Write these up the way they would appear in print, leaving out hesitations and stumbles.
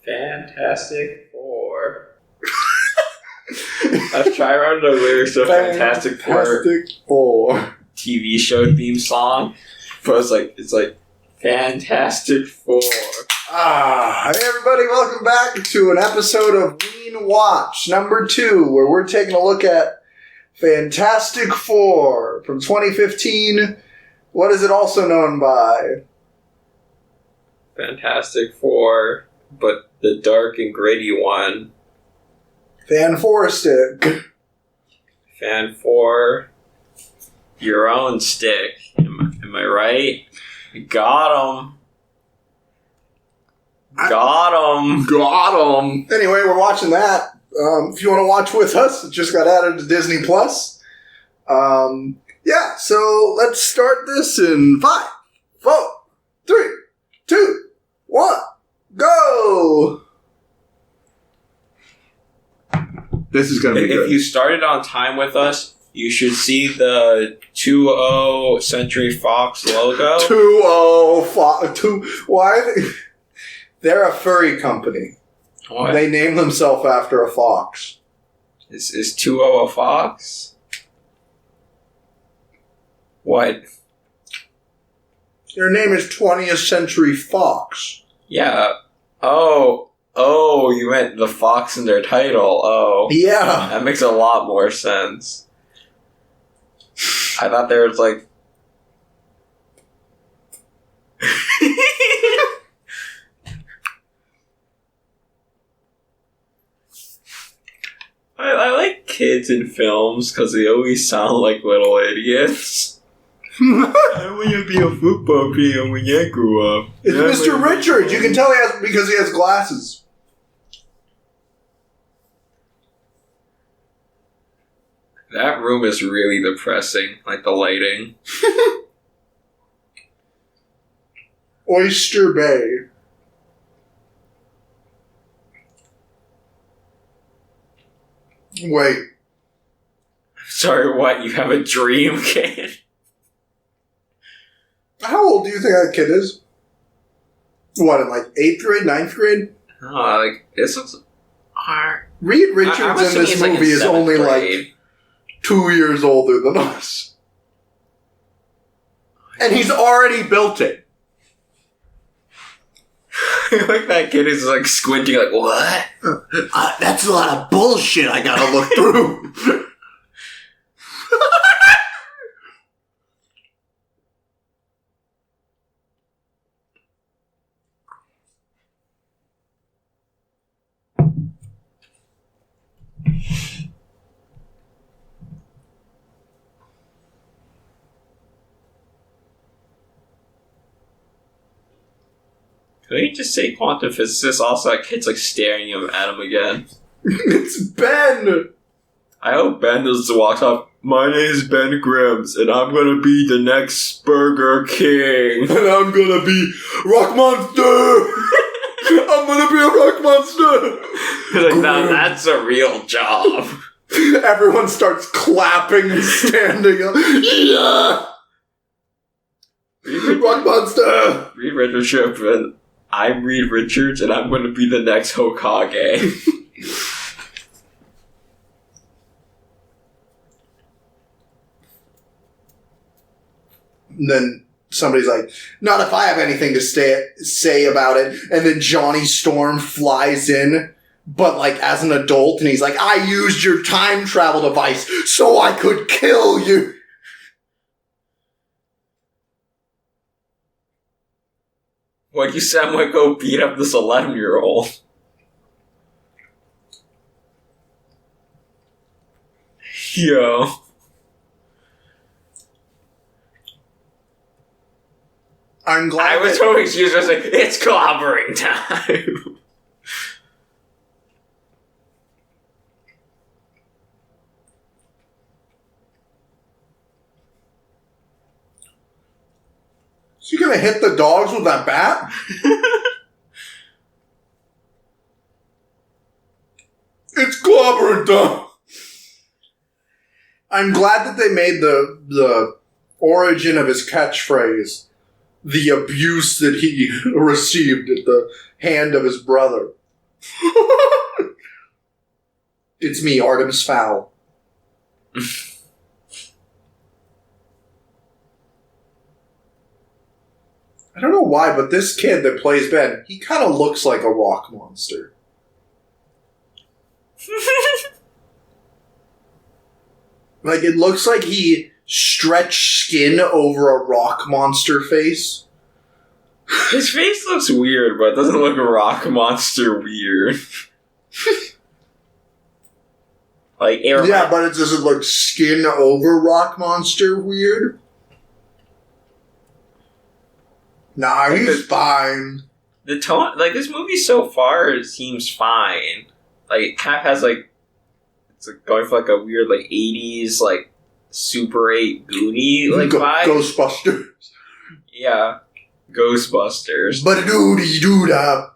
Fantastic Four. I was trying to remember the lyrics of Fantastic Four TV show theme song, but it's like Fantastic Four. Hey everybody, welcome back to an episode of WEEN Watch number 2, where we're taking a look at Fantastic Four from 2015. What is it also known by? Fantastic Four, but the dark and gritty one. FANT4STIC. FANT4, your own stick. Am I right? Got him. Anyway, we're watching that. If you want to watch with us, it just got added to Disney Plus. Yeah, so let's start this in 5, 4, 3, 2, 1, go! This is going to be good. If you started on time with us, you should see the 20 Century Fox logo. 20 Fox. Why are they? They're a furry company. What? They name themselves after a fox. Is 20 a fox? What? Their name is 20th Century Fox. Yeah. Oh, you meant the fox in their title. Oh. Yeah. That makes a lot more sense. I thought there was like... I like kids in films because they always sound like little idiots. I want to be a football player when I grow up. It's Mr. Richards. You can tell because he has glasses. That room is really depressing, like the lighting. Oyster Bay. Wait. Sorry, what? You have a dream, kid? How old do you think that kid is? What, in like 8th grade, 9th grade? This looks hard. Reed Richards in this movie is only like 2 years older than us. And he's already built it. Like that kid is like squinting like, what? That's a lot of bullshit I gotta look through. Can we just say quantum physicist? Also, that kid's like staring at him again. It's Ben! I hope Ben just walks up. My name is Ben Grimm's, and I'm gonna be the next Burger King. And I'm gonna be Rock Monster! I'm gonna be a Rock Monster! He's like, now that's a real job. Everyone starts clapping and standing up. Yeah! Rock Monster! Reed Richards, and I'm Reed Richards, and I'm gonna be the next Hokage. And then somebody's like, not if I have anything to say about it. And then Johnny Storm flies in, but like as an adult, and he's like, I used your time travel device so I could kill you. What, you said I'm gonna go beat up this 11-year-old? Yo. I'm glad I was hoping she was just like, it's clobbering time. Is he gonna hit the dogs with that bat? It's clobbering time. I'm glad that they made the origin of his catchphrase the abuse that he received at the hand of his brother. It's me, Artemis Fowl. I don't know why, but this kid that plays Ben, he kind of looks like a rock monster. Like, it looks like he stretched skin over a rock monster face. His face looks weird, but it doesn't look rock monster weird. Like, yeah, but it doesn't look skin over rock monster weird. Nah, he's fine. The tone, like, this movie so far seems fine. Like, it kind of has, like, it's like going for, like, a weird, like, 80s, like, Super 8 Goonie, like, vibe. Ghostbusters. Yeah. Ghostbusters. But doody doo-da.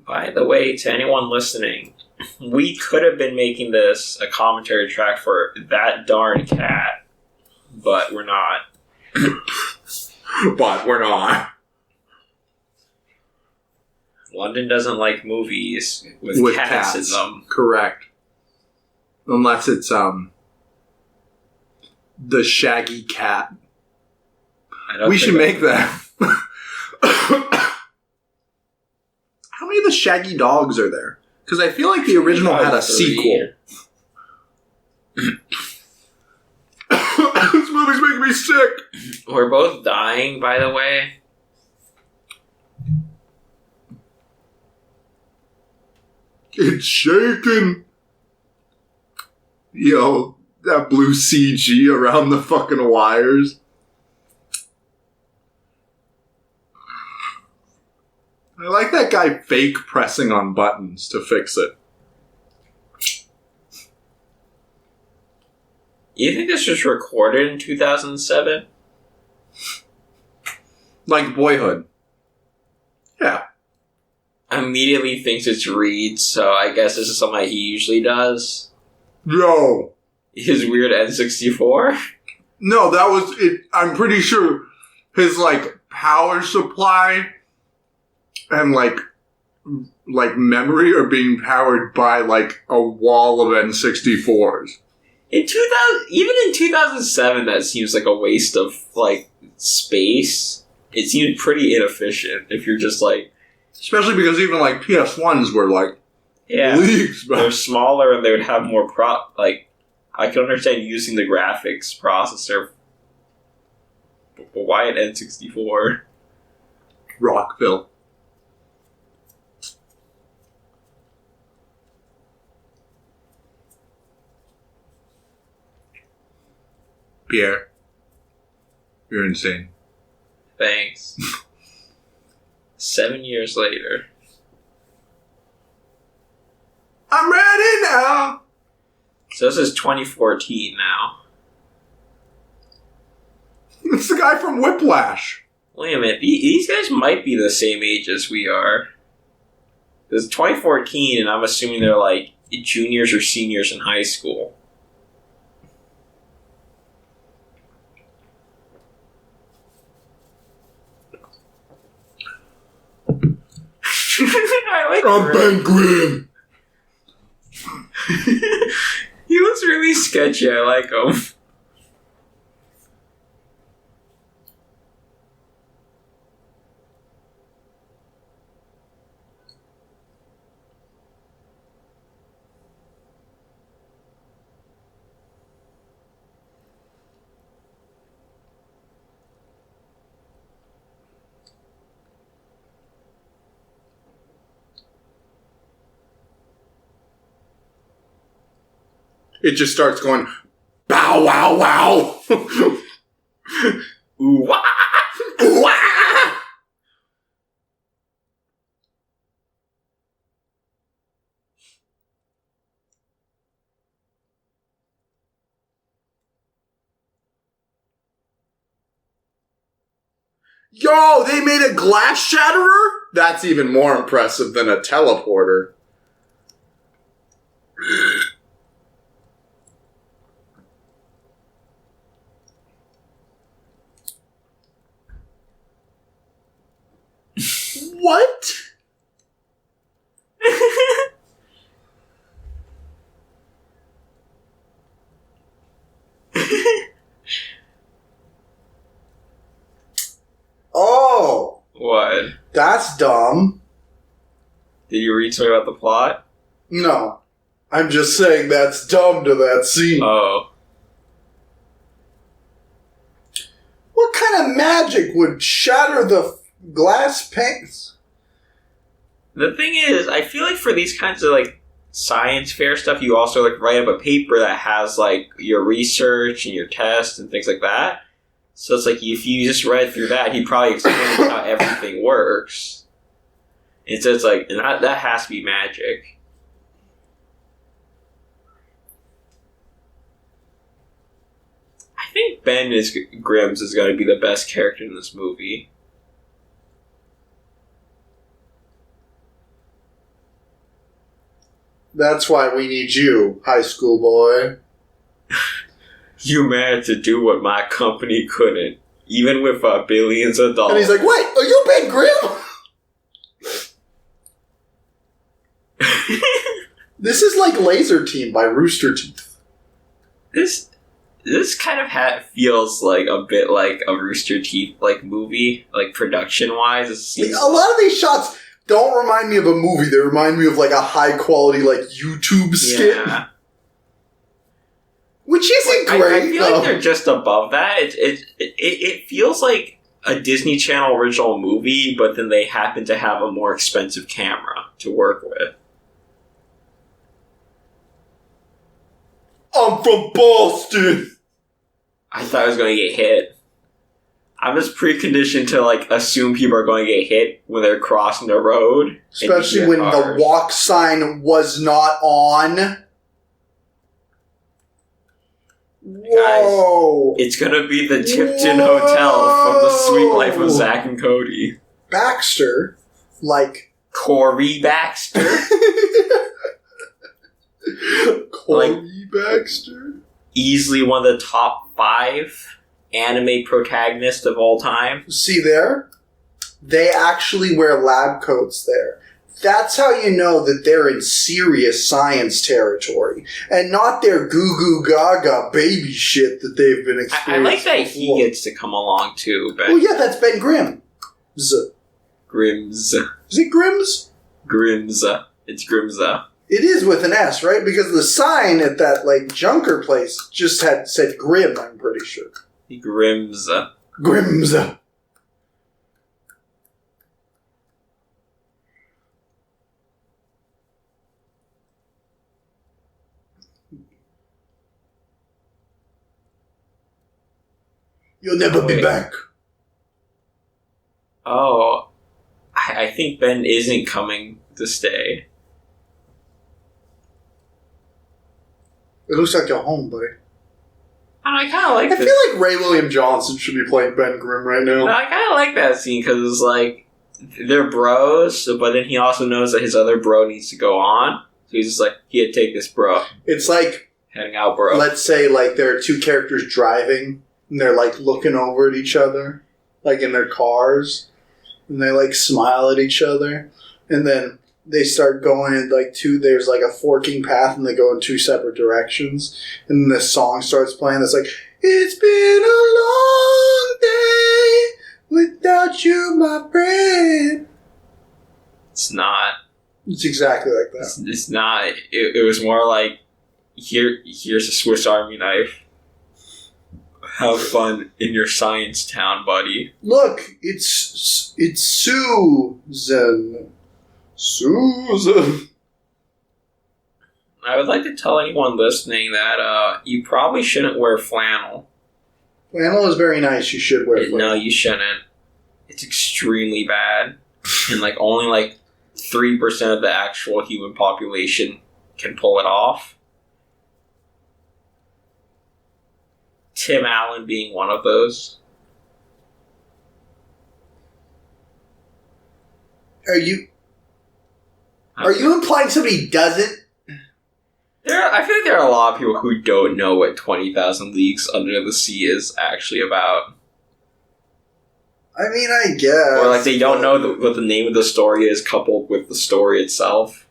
By the way, to anyone listening, we could have been making this a commentary track for That Darn Cat, but we're not. But we're not. London doesn't like movies with cats in them. Correct. Unless it's, the Shaggy Cat. We should make that. How many of the Shaggy dogs are there? Because I feel like the original had a sequel. This movie's making me sick. We're both dying, by the way. It's shaking. Yo, that blue CG around the fucking wires. I like that guy fake pressing on buttons to fix it. You think this was recorded in 2007? Like Boyhood. Yeah. Immediately thinks it's Reed, so I guess this is something that he usually does. Yo. His weird N64? No, that was it. I'm pretty sure his, like, power supply and, like memory are being powered by, like, a wall of N64s. Even in 2007, that seems like a waste of, like, space. It seemed pretty inefficient if you're just, like... Especially because even, like, PS1s were, like, leagues back. They're smaller and they would have more I can understand using the graphics processor, but why an N64? Rockville. Pierre, you're insane. Thanks. 7 years later. I'm ready now! So this is 2014 now. It's the guy from Whiplash. Wait a minute, these guys might be the same age as we are. This is 2014, and I'm assuming they're like juniors or seniors in high school. I'm Ben Grimm. He looks really sketchy. I like him. It just starts going, bow, wow, wow. Ooh, wah! Ooh, wah! Yo, they made a glass shatterer? That's even more impressive than a teleporter. What? Oh. What? That's dumb. Did you read something about the plot? No. I'm just saying that's dumb to that scene. Oh. What kind of magic would shatter the glass panes? The thing is, I feel like for these kinds of, like, science fair stuff, you also, like, write up a paper that has, like, your research and your tests and things like that. So it's like, if you just read through that, he'd probably explain how everything works. And so it's like, and that has to be magic. I think Ben Grimm's is going to be the best character in this movie. That's why we need you, high school boy. You managed to do what my company couldn't, even with billions of dollars. And he's like, wait, are you Ben Grimm? This is like Laser Team by Rooster Teeth. This kind of feels like a bit like a Rooster Teeth like movie, like production wise. A lot of these shots don't remind me of a movie. They remind me of like a high quality like YouTube skit. Yeah. Which isn't great. I feel like they're just above that. It feels like a Disney Channel original movie, but then they happen to have a more expensive camera to work with. I'm from Boston. I thought I was going to get hit. I'm just preconditioned to like assume people are going to get hit when they're crossing the road, especially when the walk sign was not on. Whoa! Guys, it's gonna be the Tipton Hotel from The Sweet Life of Zack and Cody. Baxter, like Corey Baxter. Corey Baxter, easily one of the top 5 anime protagonists of all time. See there? They actually wear lab coats there. That's how you know that they're in serious science territory and not their goo goo gaga baby shit that they've been experiencing. I like that before. he gets to come along too. Ben. Well, yeah, that's Ben Grimm. Grimm's. Is it Grimm's? Grimm's. It's Grimm's. It is with an S, right? Because the sign at that like junker place just said Grimm, I'm pretty sure. Grimm's. Grimm's. You'll never be back. Oh, I think Ben isn't coming to stay. It looks like you're home, buddy. I kind of like this. I feel like Ray William Johnson should be playing Ben Grimm right now. No, I kind of like that scene because it's like they're bros, but then he also knows that his other bro needs to go on. So he's just like, here, take this bro. It's like heading out, bro. Let's say like there are two characters driving and they're like looking over at each other, like in their cars, and they like smile at each other, and then they start going in like there's like a forking path and they go in 2 separate directions, and then this song starts playing that's like, it's been a long day without you, my friend. It's not. It's exactly like that. It's not. It was more like, here's a Swiss Army knife. Have fun in your science town, buddy. Look, it's Susan. Susan. I would like to tell anyone listening that you probably shouldn't wear flannel. Flannel is very nice. You should wear flannel. No, you shouldn't. It's extremely bad. And like only like 3% of the actual human population can pull it off. Tim Allen being one of those. Are you implying somebody doesn't? I feel like there are a lot of people who don't know what 20,000 Leagues Under the Sea is actually about. I mean, I guess. Or like they don't know what the name of the story is coupled with the story itself.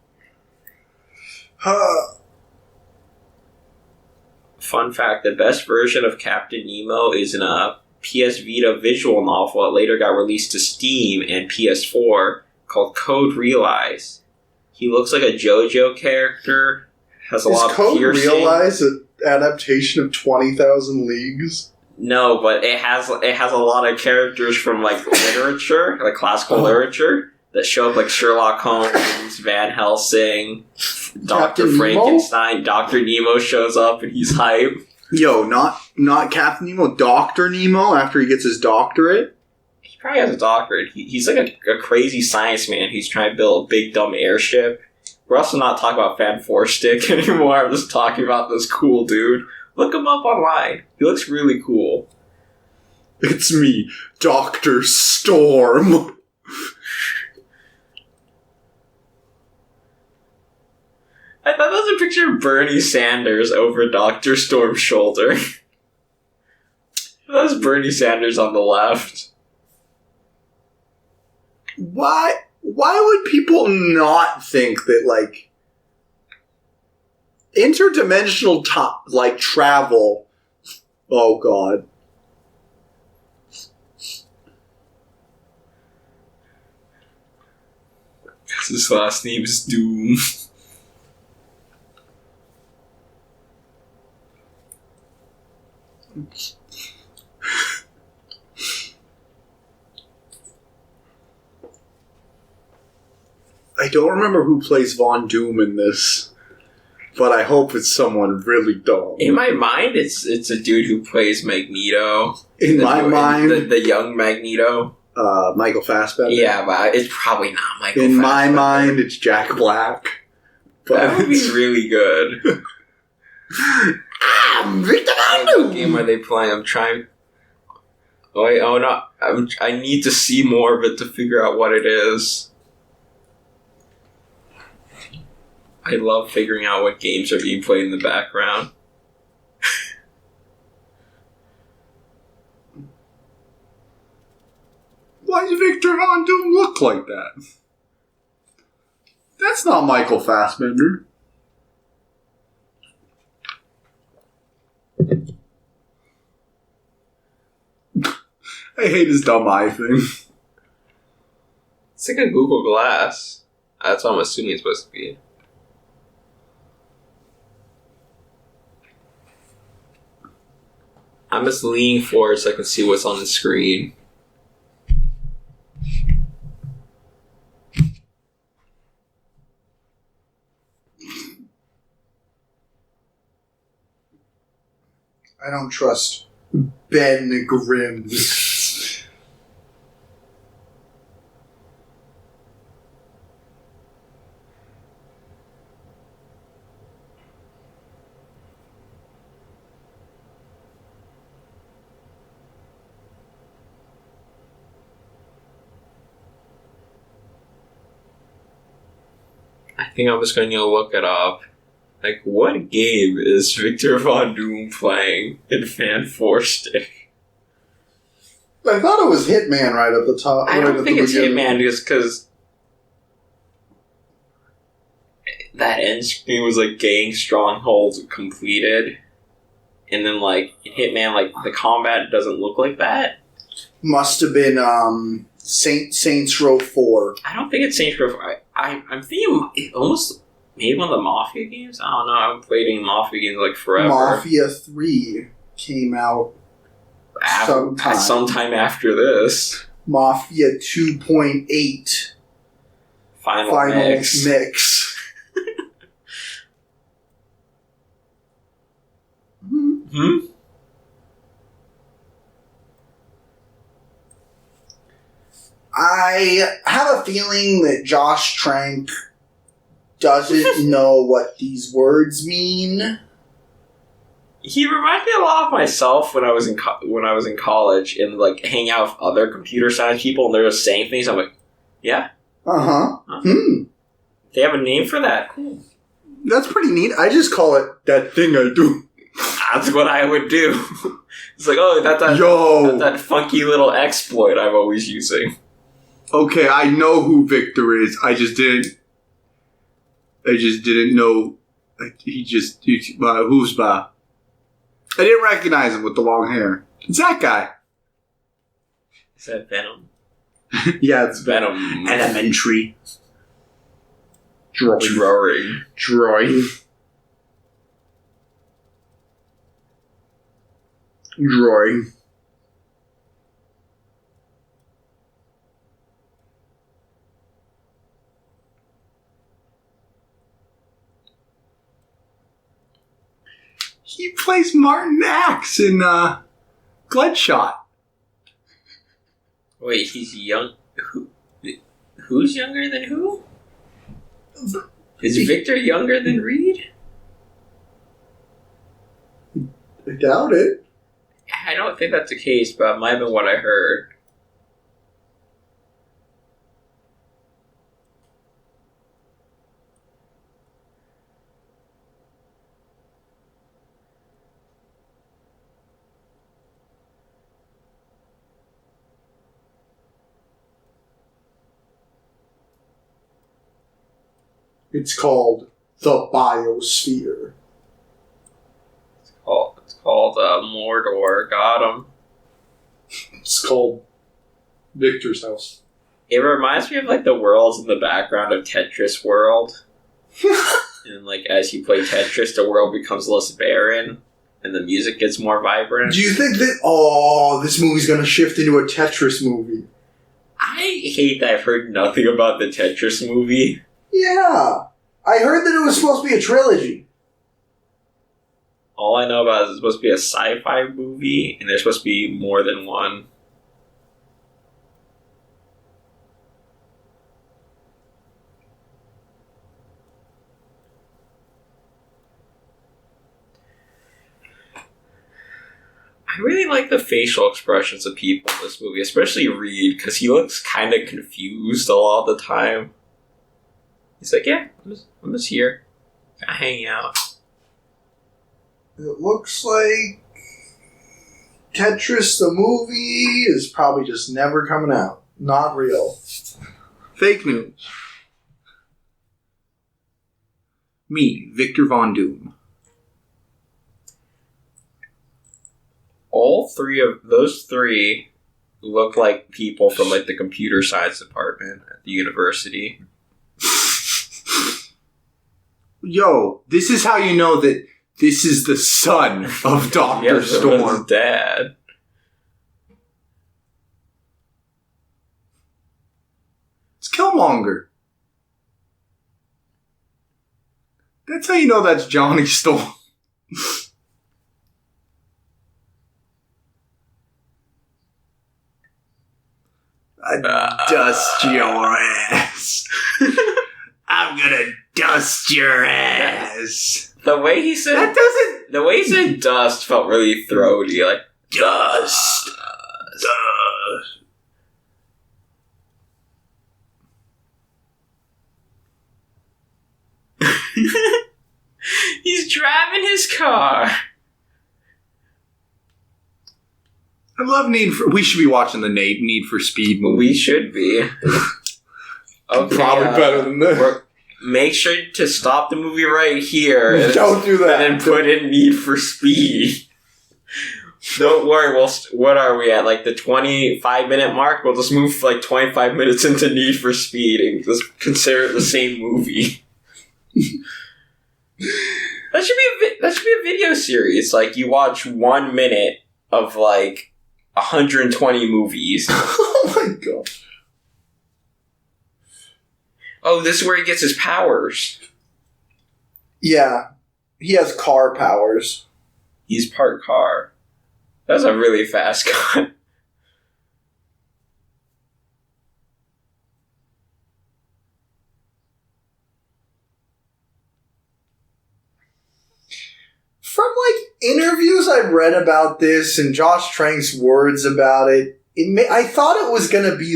Fun fact, the best version of Captain Nemo is in a PS Vita visual novel that later got released to Steam and PS4 called Code Realize. He looks like a JoJo character, has a lot of piercing. Is Code Realize an adaptation of 20,000 Leagues? No, but it has a lot of characters from like literature, like classical literature, that show up, like Sherlock Holmes, Van Helsing, Dr. Frankenstein. Dr. Nemo shows up and he's hype. Yo, not Captain Nemo, Dr. Nemo after he gets his doctorate? He probably has a doctorate. He's like a crazy science man who's trying to build a big dumb airship. We're also not talking about FANT4STIC anymore. I'm just talking about this cool dude. Look him up online. He looks really cool. It's me, Dr. Storm. I thought that was a picture of Bernie Sanders over Dr. Storm's shoulder. That was Bernie Sanders on the left. Why would people not think that, like, interdimensional travel... Oh, God. His last name is Doom. I don't remember who plays Von Doom in this, but I hope it's someone really dumb. In my mind, it's a dude who plays Magneto. In my mind, the young Magneto. Michael Fassbender. Yeah, but it's probably not Michael Fassbender. In my mind, it's Jack Black. But that would be really good. What game are they playing? I'm trying... Oh, wait, oh no. I need to see more of it to figure out what it is. I love figuring out what games are being played in the background. Why does Victor Von Doom look like that? That's not Michael Fassbender. I hate his dumb eye thing. It's like a Google Glass. That's what I'm assuming it's supposed to be. I'm just leaning forward so I can see what's on the screen. I don't trust Ben Grimm. I think I'm just going to look it up. Like, what game is Victor Von Doom playing in FANT4STIC? I thought it was Hitman right at the top. I don't think it's Hitman just because that end screen was like Gang Stronghold completed. And then, like, in Hitman, like, the combat doesn't look like that. Must have been Saints Row 4. I don't think it's Saints Row 4. I'm thinking it almost maybe one of the Mafia games? I don't know. I haven't played any Mafia games, like, forever. Mafia 3 came out sometime after this. Mafia 2.8 Final Mix. Hmm? I have a feeling that Josh Trank doesn't know what these words mean. He reminded me a lot of myself when I was in college and like hang out with other computer science people and they're just saying things. I'm like, yeah. Huh? They have a name for that. Cool. That's pretty neat. I just call it that thing I do. That's what I would do. It's like, oh, that's that funky little exploit I'm always using. Okay, I know who Victor is. I just didn't know. Who's Ba? I didn't recognize him with the long hair. It's that guy. Is that Venom? Yeah, it's Venom. Elementary. Drawing. He plays Martin Axe in Bloodshot. Wait, he's young. Who's younger than who? Is Victor younger than Reed? I doubt it. I don't think that's the case, but it might have been what I heard. It's called the Biosphere. It's called Mordor. Got him. It's called Victor's house. It reminds me of like the worlds in the background of Tetris World. And like as you play Tetris, the world becomes less barren, and the music gets more vibrant. Do you think that this movie's gonna shift into a Tetris movie? I hate that I've heard nothing about the Tetris movie. Yeah. I heard that it was supposed to be a trilogy. All I know about is it's supposed to be a sci-fi movie, and there's supposed to be more than one. I really like the facial expressions of people in this movie, especially Reed, because he looks kind of confused a lot of the time. He's like, yeah, I'm just here. Kind of hanging out. It looks like Tetris the movie is probably just never coming out. Not real. Fake news. Me, Victor Von Doom. All three of those three look like people from like the computer science department at the university. Yo, this is how you know that this is the son of Dr. Storm. His dad. It's Killmonger. That's how you know that's Johnny Storm. I'd dust your ass. I'm gonna dust your ass. The way he said dust felt really throaty, like dust. He's driving his car. I love we should be watching the Need for Speed movie. We should be. Okay, Probably better than this. Make sure to stop the movie right here. Don't do that. And then put in Need for Speed. Don't worry, what are we at? Like the 25-minute mark? We'll just move like 25 minutes into Need for Speed and just consider it the same movie. That should be a video series. Like you watch 1 minute of like 120 movies. Oh my god. Oh, this is where he gets his powers. Yeah. He has car powers. He's part car. That's a really fast cut. From interviews I've read about this and Josh Trank's words about it, I thought it was going to be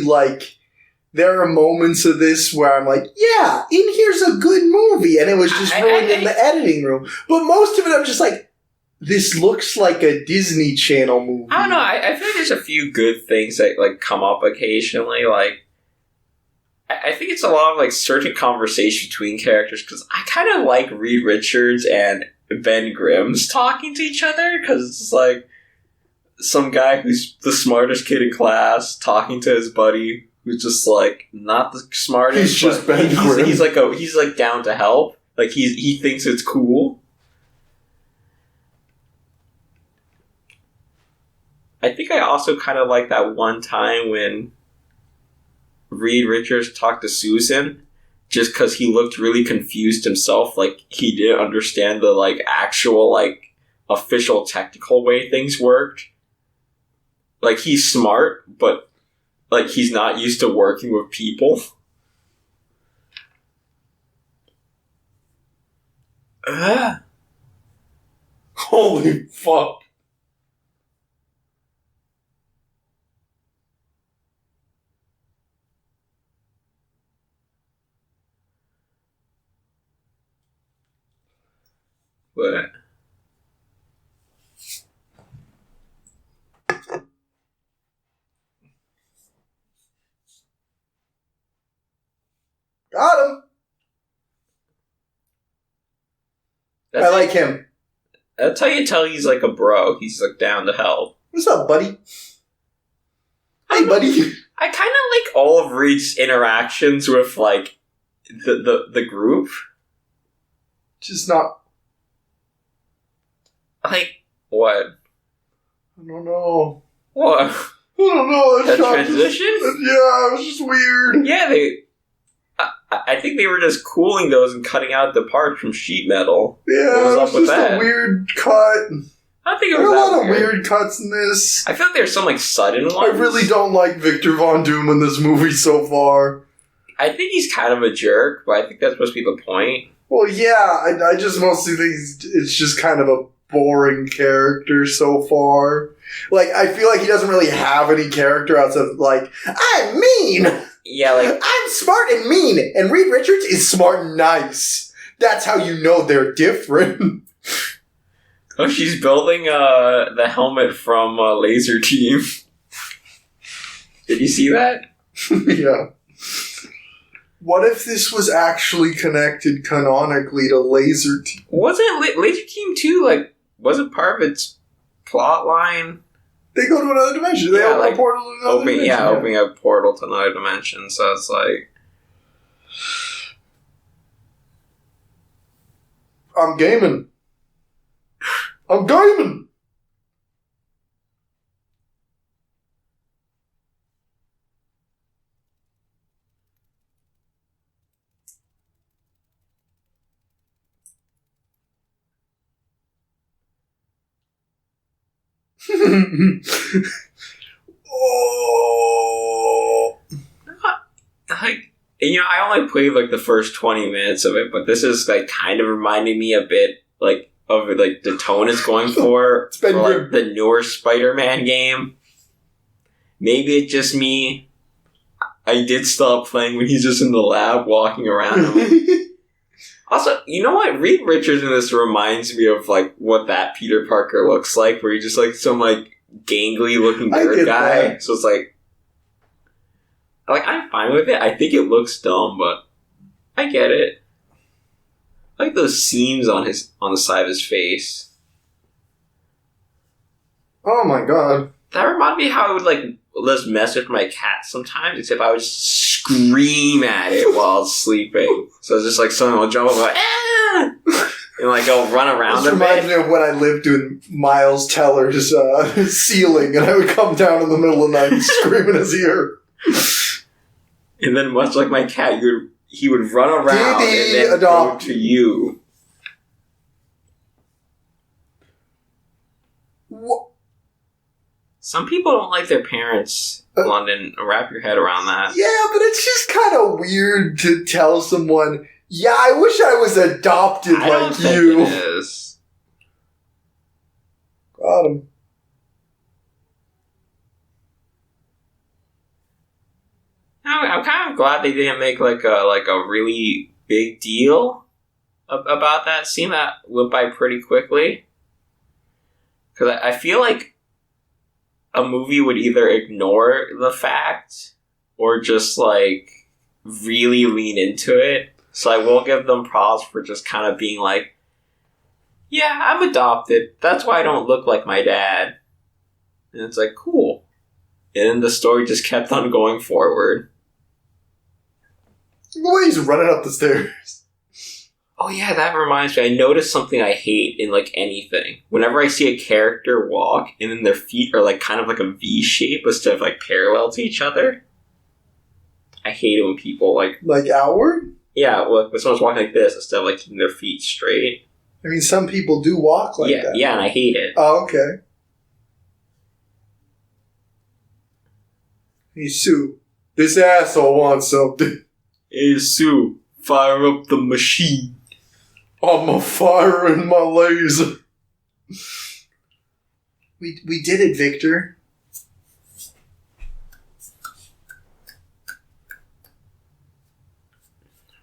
there are moments of this where I'm like, yeah, here's a good movie, and it was just ruined in the editing room. But most of it, I'm just like, this looks like a Disney Channel movie. I don't know. I feel like there's a few good things that like come up occasionally. Like, I think it's a lot of like certain conversation between characters because I kind of like Reed Richards and Ben Grimm's talking to each other because it's like some guy who's the smartest kid in class talking to his buddy who's just like not the smartest. He's just Ben Grimm. He's like down to help. Like he thinks it's cool. I think I also kind of like that one time when Reed Richards talked to Susan just because he looked really confused himself. Like, he didn't understand the, like, actual, like, official technical way things worked. Like, he's smart, but, like, he's not used to working with people. Holy fuck. But Got him. I like him. That's how you tell he's like a bro. He's like down to help. What's up, buddy? Hey, buddy. I kind of like all of Reed's interactions with like the group. Just not. Like what? I don't know. What? I don't know. That transition? Yeah, it was just weird. Yeah, I think they were just cooling those and cutting out the parts from sheet metal. Yeah, what was it up was with just that? a weird cut. I don't think it There was are a that lot of weird cuts in this. I feel like there's some like sudden ones. I really don't like Victor Von Doom in this movie so far. I think he's kind of a jerk, but I think that's supposed to be the point. Well, yeah, I just mostly think it's just kind of a boring character so far. Like, I feel like he doesn't really have any character outside of, like, I'm mean! Yeah, like... I'm smart and mean! And Reed Richards is smart and nice. That's how you know they're different. Oh, she's building the helmet from Laser Team. Did you see that? Yeah. What if this was actually connected canonically to Laser Team? Wasn't Laser Team 2, like, wasn't part of its plot line? They go to another dimension. They open a portal to another dimension. Yeah, opening a portal to another dimension, so it's like... I'm gaming. I'm gaming! Oh. Like, you know, I only played like the first 20 minutes of it, but this is like kind of reminding me a bit like of like the tone it's going for, It's been for like the newer Spider-Man game. Maybe it's just me. I did stop playing when he's just in the lab walking around. Also, you know what? Reed Richards in this reminds me of like what that Peter Parker looks like, where he's just like some like gangly looking nerd guy. That. So it's like I'm fine with it. I think it looks dumb, but I get it. I like those seams on the side of his face. Oh my god. That reminded me how I would like just mess with my cat sometimes, except I would just scream at it while I was sleeping. So it's just like someone will jump up like, ah! And like go run around This a reminds bit. me of when I lived in Miles Teller's ceiling, and I would come down in the middle of the night and scream in his ear. And then much like my cat, he would run around Diddy, and then adopt. go to you. What? Some people don't like their parents, London. Wrap your head around that. Yeah, but it's just kind of weird to tell someone, yeah, I wish I was adopted I don't like think you. it is. Got him. I'm kind of glad they didn't make like a really big deal about that scene. That went by pretty quickly. Because I feel like a movie would either ignore the fact or just, like, really lean into it. So I will give them props for just kind of being like, yeah, I'm adopted. That's why I don't look like my dad. And it's like, cool. And then the story just kept on going forward. The way he's running up the stairs. Oh yeah, that reminds me. I noticed something I hate in, like, anything. Whenever I see a character walk and then their feet are, like, kind of like a V shape instead of, like, parallel to each other. I hate it when people, like... Like outward? Yeah, well, when someone's walking like this instead of, like, keeping their feet straight. I mean, some people do walk like that. Yeah, and I hate it. Oh, okay. Hey, Sue, this asshole wants something. Hey, Sue, fire up the machine. I'm a firing my laser. We did it, Victor.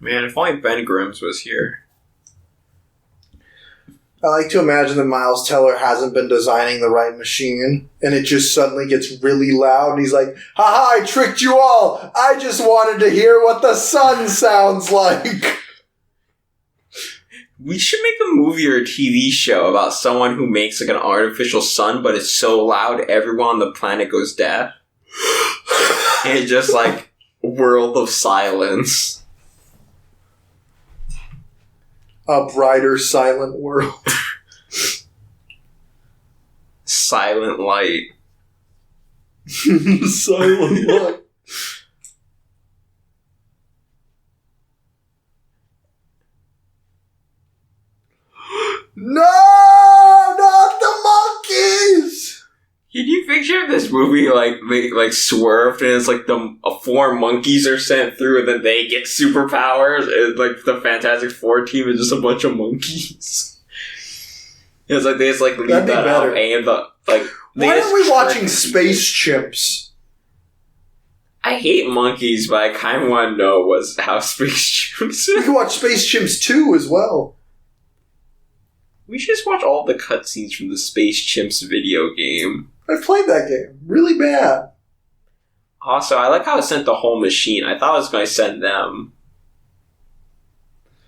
Man, if only Ben Grimm's was here. I like to imagine that Miles Teller hasn't been designing the right machine, and it just suddenly gets really loud, and he's like, "Ha-ha, I tricked you all! I just wanted to hear what the sun sounds like!" We should make a movie or a TV show about someone who makes, like, an artificial sun, but it's so loud everyone on the planet goes deaf. And it's just, like, world of silence. A brighter, silent world. Silent light. Silent light. No! Not the monkeys! Can you picture this movie, like, they, like, swerved and it's like four monkeys are sent through and then they get superpowers and, like, the Fantastic Four team is just a bunch of monkeys. It's like they just, like, leave That'd be that better. out and the, like... Why are we watching Space Chimps? I hate monkeys, but I kind of want to know how Space Chimps... We can watch Space Chimps 2 as well. We should just watch all the cutscenes from the Space Chimps video game. I played that game. Really bad. Also, I like how it sent the whole machine. I thought it was going to send them.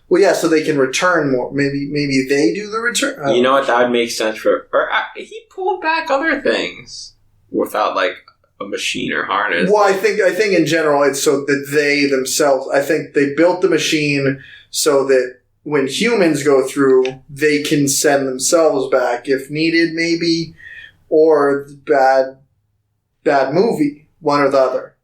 Well, yeah, so they can return more. Maybe they do the return. You know what? That would make sense for... he pulled back other things without, like, a machine or harness. Well, I think in general it's so that they themselves... I think they built the machine so that when humans go through, they can send themselves back if needed, maybe, or bad movie, one or the other.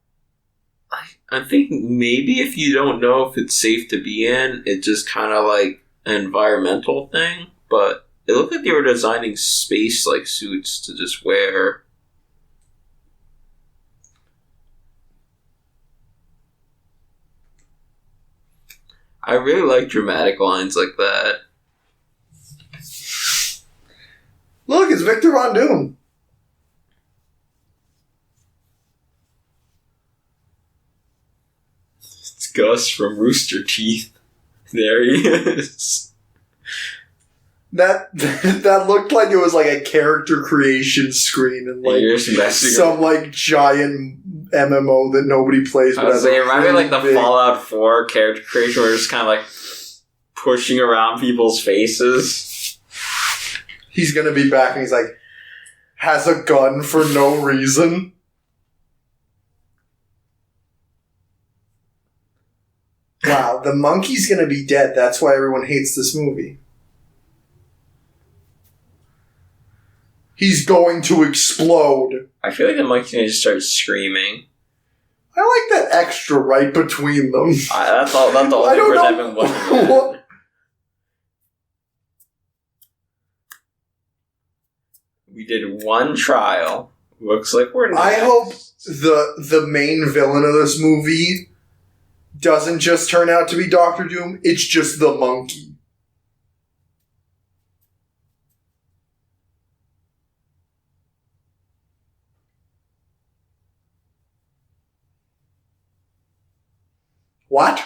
I think maybe if you don't know if it's safe to be in, it's just kind of like an environmental thing, but it looked like they were designing space, like, suits to just wear. I really like dramatic lines like that. Look, it's Victor Von Doom. It's Gus from Rooster Teeth. There he is. That looked like it was like a character creation screen and like some like giant MMO that nobody plays. I was saying, it reminded me like the Fallout 4 character creation where it's kind of like pushing around people's faces. He's gonna be back and he's like, has a gun for no reason. Wow, the monkey's gonna be dead. That's why everyone hates this movie. He's going to explode. I feel like the monkey's gonna just start screaming. I like that extra right between them. That's the only person I've been looking at. We did one trial. Looks like we're next. I hope the main villain of this movie doesn't just turn out to be Doctor Doom. It's just the monkey. What?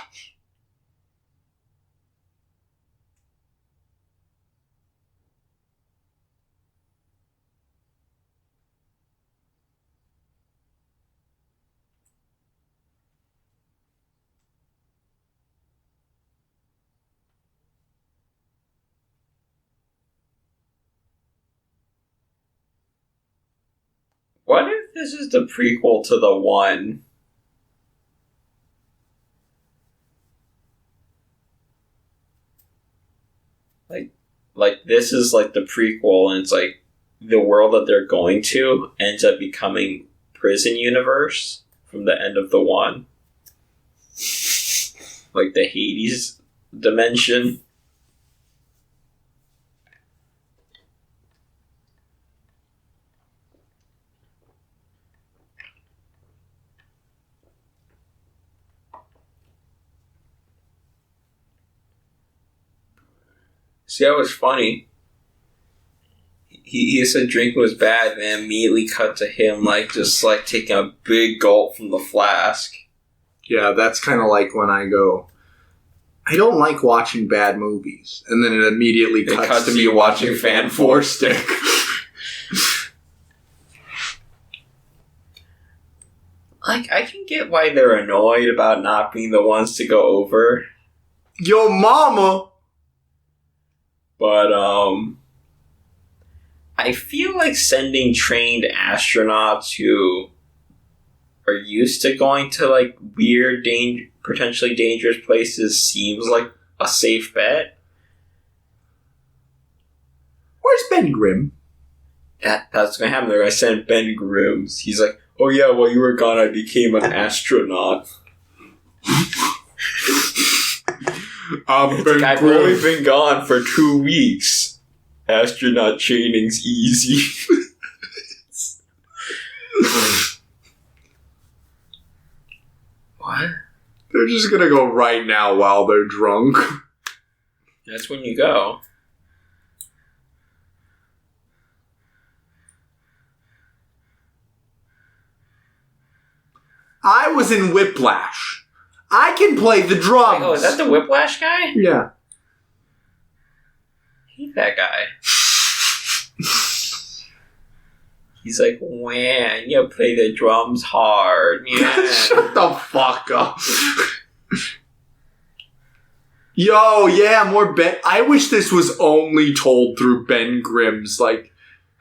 this is the prequel to the one. Like this is like the prequel, and it's like the world that they're going to ends up becoming prison universe from the end of the one. Like the Hades dimension. See, that was funny. He said drinking was bad, and then immediately cut to him, like, just, like, taking a big gulp from the flask. Yeah, that's kind of like when I go, I don't like watching bad movies. And then it immediately cuts to me watching FANT4STIC. Like, I can get why they're annoyed about not being the ones to go over. Yo, mama! But, I feel like sending trained astronauts who are used to going to, like, weird, potentially dangerous places seems like a safe bet. Where's Ben Grimm? That's gonna happen. They're gonna send Ben Grimm's. He's like, oh yeah, while you were gone, I became an astronaut. I've only been gone for 2 weeks. Astronaut training's easy. What? They're just gonna go right now while they're drunk. That's when you go. I was in Whiplash. I can play the drums. Wait, oh, is that the Whiplash guy? Yeah. I hate that guy. He's like, when you play the drums hard. Yeah. Shut the fuck up. Yo, yeah, more Ben. I wish this was only told through Ben Grimm's, like.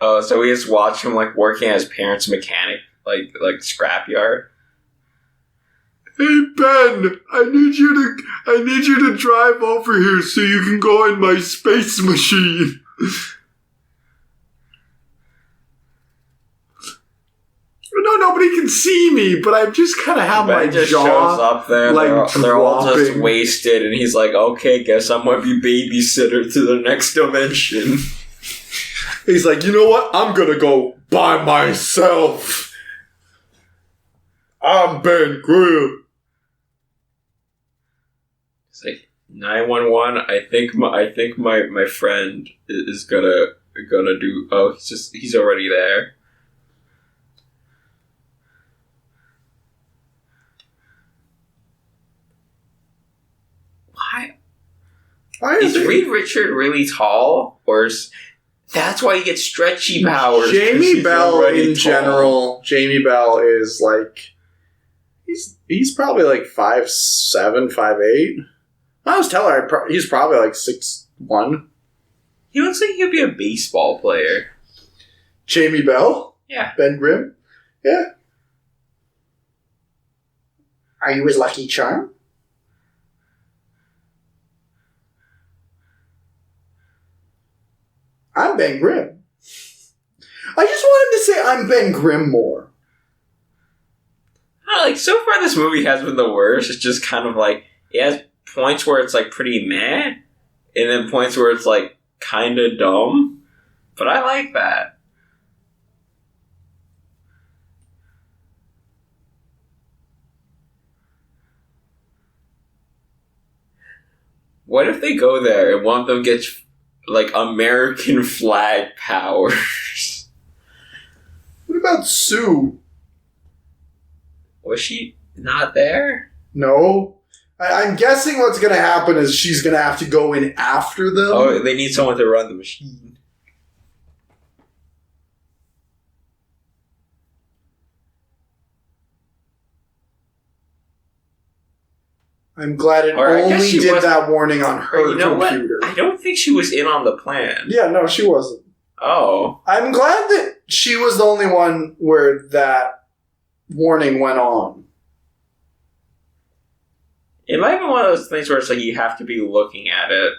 Oh, so we just watch him, like, working as parents' mechanic, like scrapyard. Hey Ben, I need you to drive over here so you can go in my space machine. No, nobody can see me, but I just kind of have my just jaw shows up there. like they're all just dropping. wasted, and he's like, "Okay, guess I'm gonna be babysitter to the next dimension." He's like, you know what? I'm gonna go by myself. I'm Ben Grimm. It's like 911. I think my friend is gonna do. Oh, he's already there. Why is Reed Richard really tall, or that's why he gets stretchy powers? Jamie Bell in general. Jamie Bell is like he's probably like 5'7", 5'8". I was telling her he's probably like 6'1". He looks like he could be a baseball player. Jamie Bell? Yeah. Ben Grimm? Yeah. Are you his lucky charm? I'm Ben Grimm. I just want him to say I'm Ben Grimm more. Like, so far this movie has been the worst. It's just kind of like, it has points where it's like pretty meh, and then points where it's like kind of dumb. But I like that. What if they go there and one of them gets like American flag powers? What about Sue? Was she not there? No. I'm guessing what's going to happen is she's going to have to go in after them. Oh, they need someone to run the machine. I'm glad it Or I guess only she did wasn't- that warning on her Or you know computer. what? I don't think she was in on the plan. Yeah, no, she wasn't. Oh. I'm glad that she was the only one where that warning went on. It might be one of those things where it's like you have to be looking at it.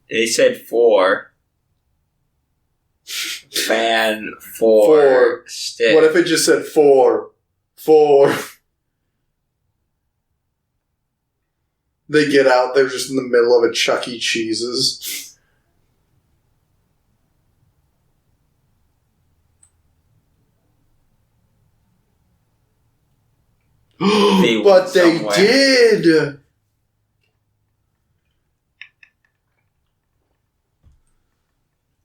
They said 4. FANT4STIC. What if it just said 4? They get out, they're just in the middle of a Chuck E. Cheese's. But they did!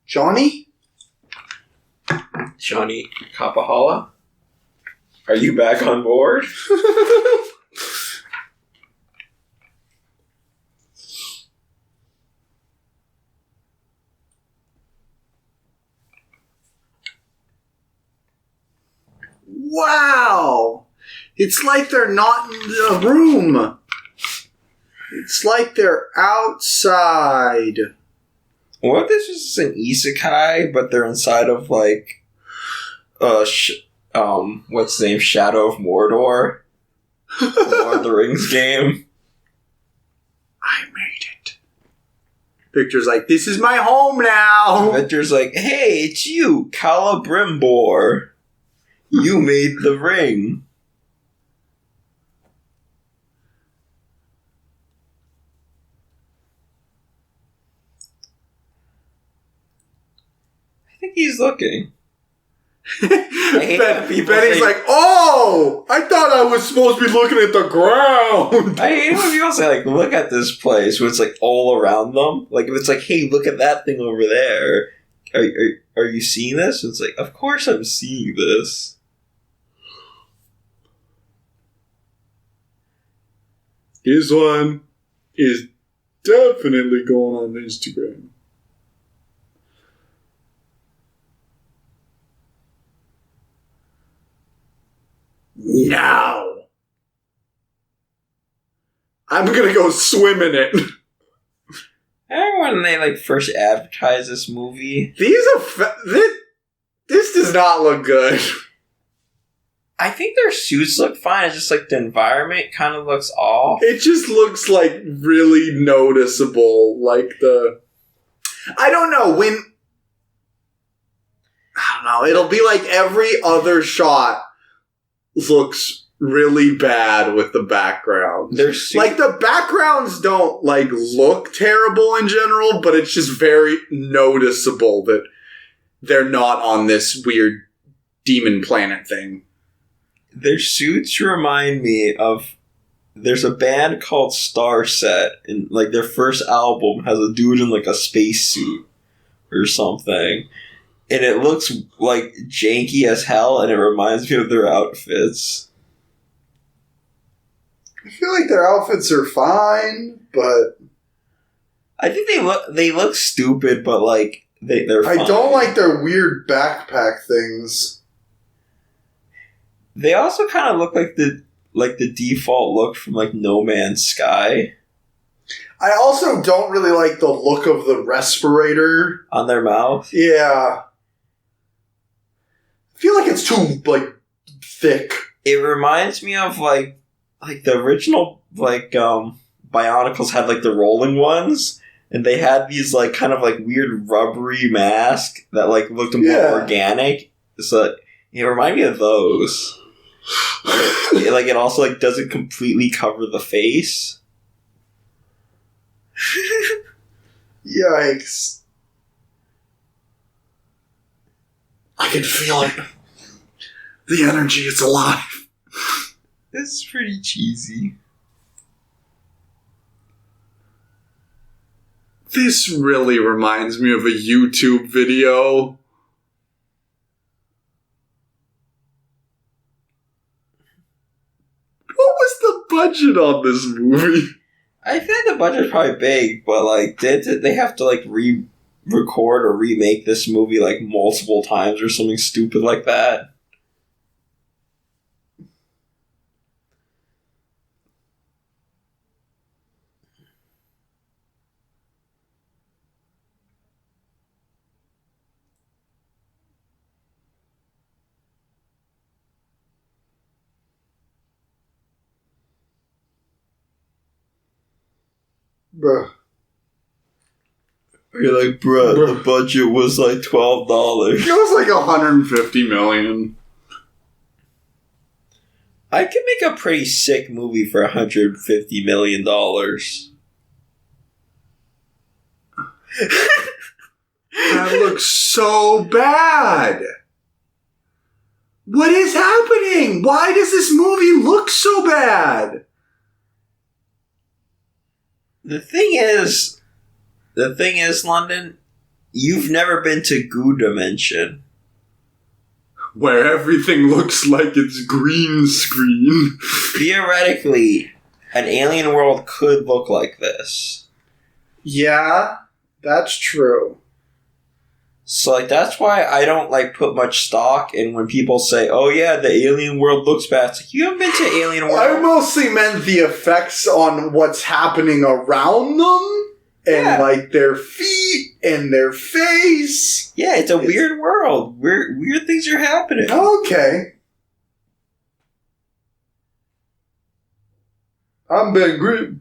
Johnny Kapahala? Are you back on board? Wow! It's like they're not in the room. It's like they're outside. What if this is an isekai, but they're inside of, like, what's his name? Shadow of Mordor? The Lord of the Rings game? I made it. Victor's like, this is my home now! Victor's like, hey, it's you, Celebrimbor. You made the ring. I think he's looking. Benny's like, oh! I thought I was supposed to be looking at the ground! I hate when people say, like, look at this place, when it's, like, all around them. Like, if it's like, hey, look at that thing over there. Are you seeing this? And it's like, of course I'm seeing this. This one is definitely going on Instagram. No! I'm gonna go swim in it. I remember when they, like, first advertised this movie. This does not look good. I think their suits look fine. It's just, like, the environment kind of looks off. It just looks, like, really noticeable. Like, I don't know, it'll be like every other shot looks really bad with the background. Like, the backgrounds don't, like, look terrible in general, but it's just very noticeable that they're not on this weird demon planet thing. Their suits remind me of... There's a band called Starset, and, like, their first album has a dude in, like, a spacesuit or something. And it looks, like, janky as hell, and it reminds me of their outfits. I feel like their outfits are fine, but... I think they look stupid, but, like, they're fine. I don't like their weird backpack things. They also kind of look like the default look from, like, No Man's Sky. I also don't really like the look of the respirator. On their mouth? Yeah. I feel like it's too, like, thick. It reminds me of, like the original, like, Bionicles had, like, the rolling ones, and they had these, like, kind of, like, weird rubbery mask that, like, looked more organic. So it reminded me of those. It also, like, doesn't completely cover the face. Yikes. I can feel it. The energy is alive. This is pretty cheesy. This really reminds me of a YouTube video. What was the budget on this movie? I think the budget's probably big, but, like, they have to, like, re-record or remake this movie, like, multiple times or something stupid like that. Bruh. You're like, bruh, the budget was like $12. It was like $150 million. I could make a pretty sick movie for $150 million. That looks so bad. What is happening? Why does this movie look so bad? The thing is, London, you've never been to Goo Dimension. Where everything looks like it's green screen. Theoretically, an alien world could look like this. Yeah, that's true. So, like, that's why I don't, like, put much stock in when people say, oh, yeah, the alien world looks bad. It's like, you haven't been to Alien World. I mostly meant the effects on what's happening around them. And, like, their feet and their face. Yeah, it's a weird world. Weird things are happening. Okay. I'm Ben Grimm.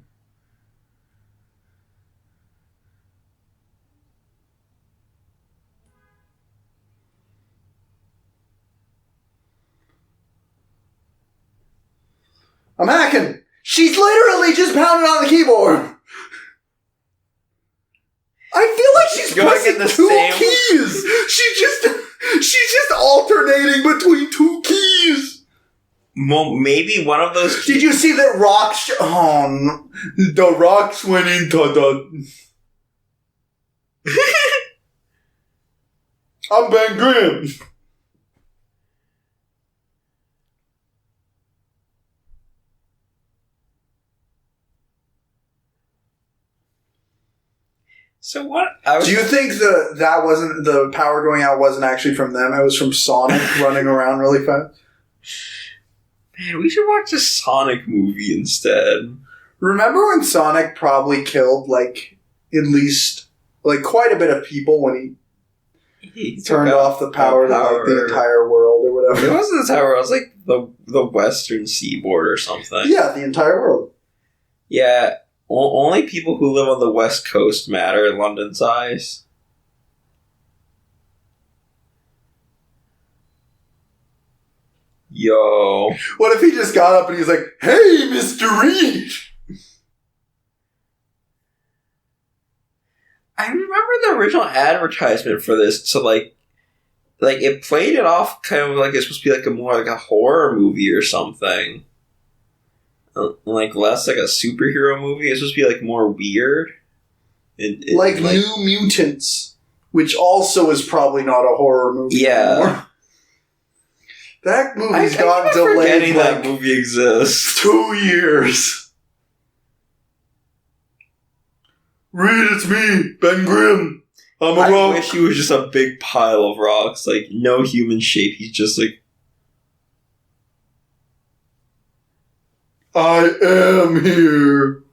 I'm hacking. She's literally just pounding on the keyboard. I feel like she's pressing two keys. She's just alternating between two keys. Well, maybe one of those. Did you see that rocks? No. The rocks went into the. I'm Ben Grimm. So what? Do you think that wasn't the power going out? Wasn't actually from them. It was from Sonic running around really fast. Man, we should watch a Sonic movie instead. Remember when Sonic probably killed like at least like quite a bit of people when he turned off the power to like the entire world or whatever? It wasn't the entire world. It was like the western seaboard or something. Yeah, the entire world. Yeah. Only people who live on the West Coast matter in London's eyes. Yo. What if he just got up and he's like, "Hey, Mr. Reed!" I remember the original advertisement for this to like it played it off kind of like it's supposed to be like a horror movie or something. Like less like a superhero movie. It's supposed to be like more weird. Like New Mutants, which also is probably not a horror movie anymore. That movie's gotten delayed. That movie exists. 2 years. Reed, it's me, Ben Grimm. I'm a rock. I wish he was just a big pile of rocks, like no human shape. He's just like. I am here.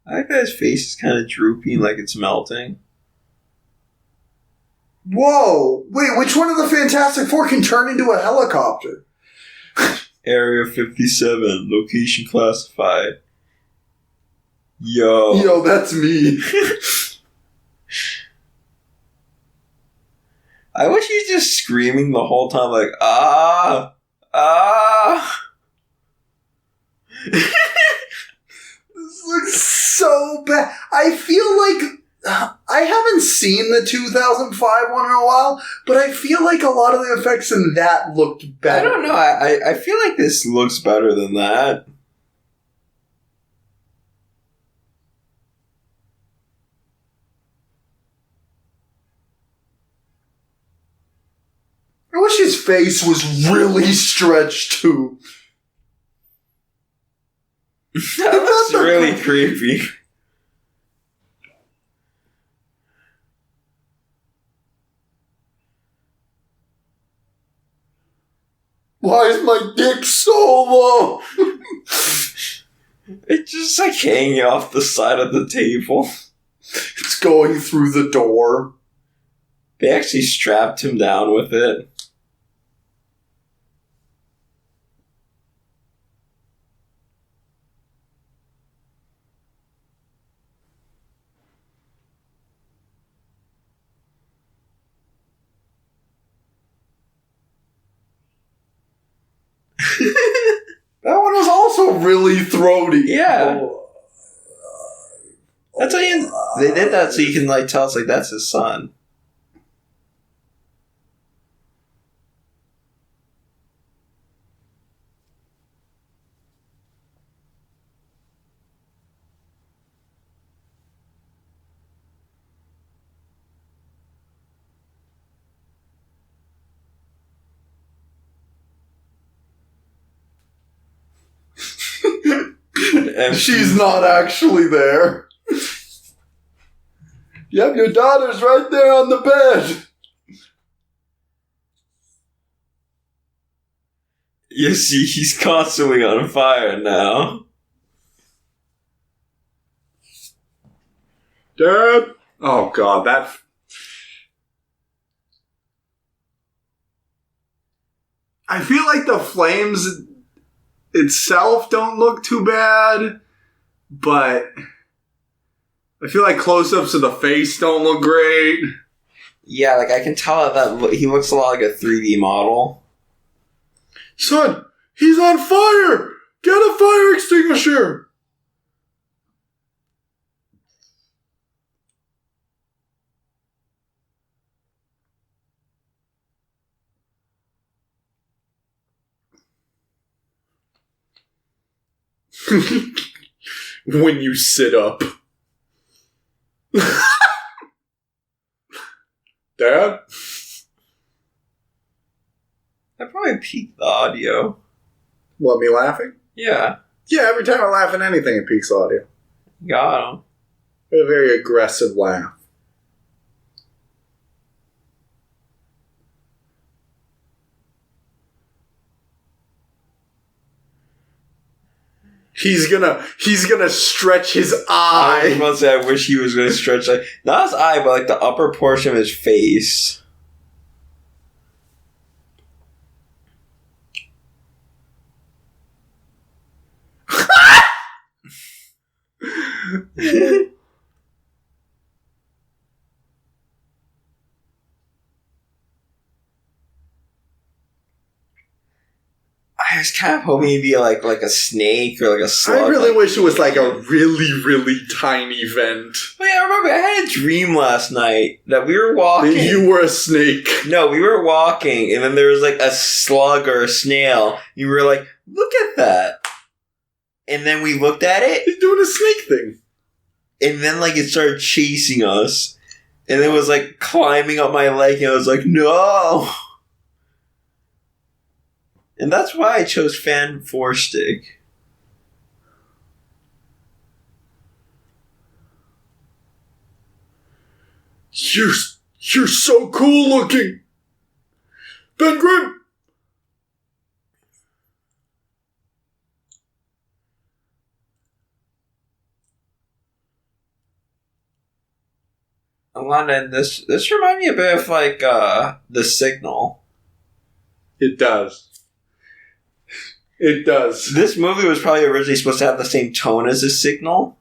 That guy's face is kind of drooping, like it's melting. Whoa! Wait, which one of the Fantastic Four can turn into a helicopter? Area 57, location classified. Yo, that's me. I wish he was just screaming the whole time, like, ah. This looks so bad. I feel like I haven't seen the 2005 one in a while, but I feel like a lot of the effects in that looked better. I don't know. I feel like this looks better than that. I wish his face was really stretched too. That's really creepy. Why is my dick so long? It's just like hanging off the side of the table. It's going through the door. They actually strapped him down with it. That one was also really throaty. Yeah. That's how they did that so you can like tell us like that's his son. She's not actually there. Yep, your daughter's right there on the bed. You see, he's constantly on fire now. Dad? Oh, God, that... I feel like the flames itself don't look too bad, but I feel like close-ups of the face don't look great. Yeah, like I can tell that he looks a lot like a 3D model. Son, he's on fire! Get a fire extinguisher! When you sit up. Dad? I probably peaked the audio. What, me laughing? Yeah. Yeah, every time I laugh at anything, it peaks audio. Got him. A very aggressive laugh. He's gonna stretch his I was eye. about to say, I wish he was going to stretch, like, not his eye, but like the upper portion of his face. I was kind of hoping he'd be like a snake or like a slug. I really wish it was like a really, really tiny vent. But yeah, I remember I had a dream last night that we were walking. That you were a snake. No, we were walking, and then there was like a slug or a snail. You were like, look at that. And then we looked at it. He's doing a snake thing. And then like it started chasing us. And it was like climbing up my leg, and I was like, no. And that's why I chose FANT4STIC. You're so cool looking. Ben Grimm. London, this reminded me a bit of like The Signal. It does. It does. This movie was probably originally supposed to have the same tone as The Signal,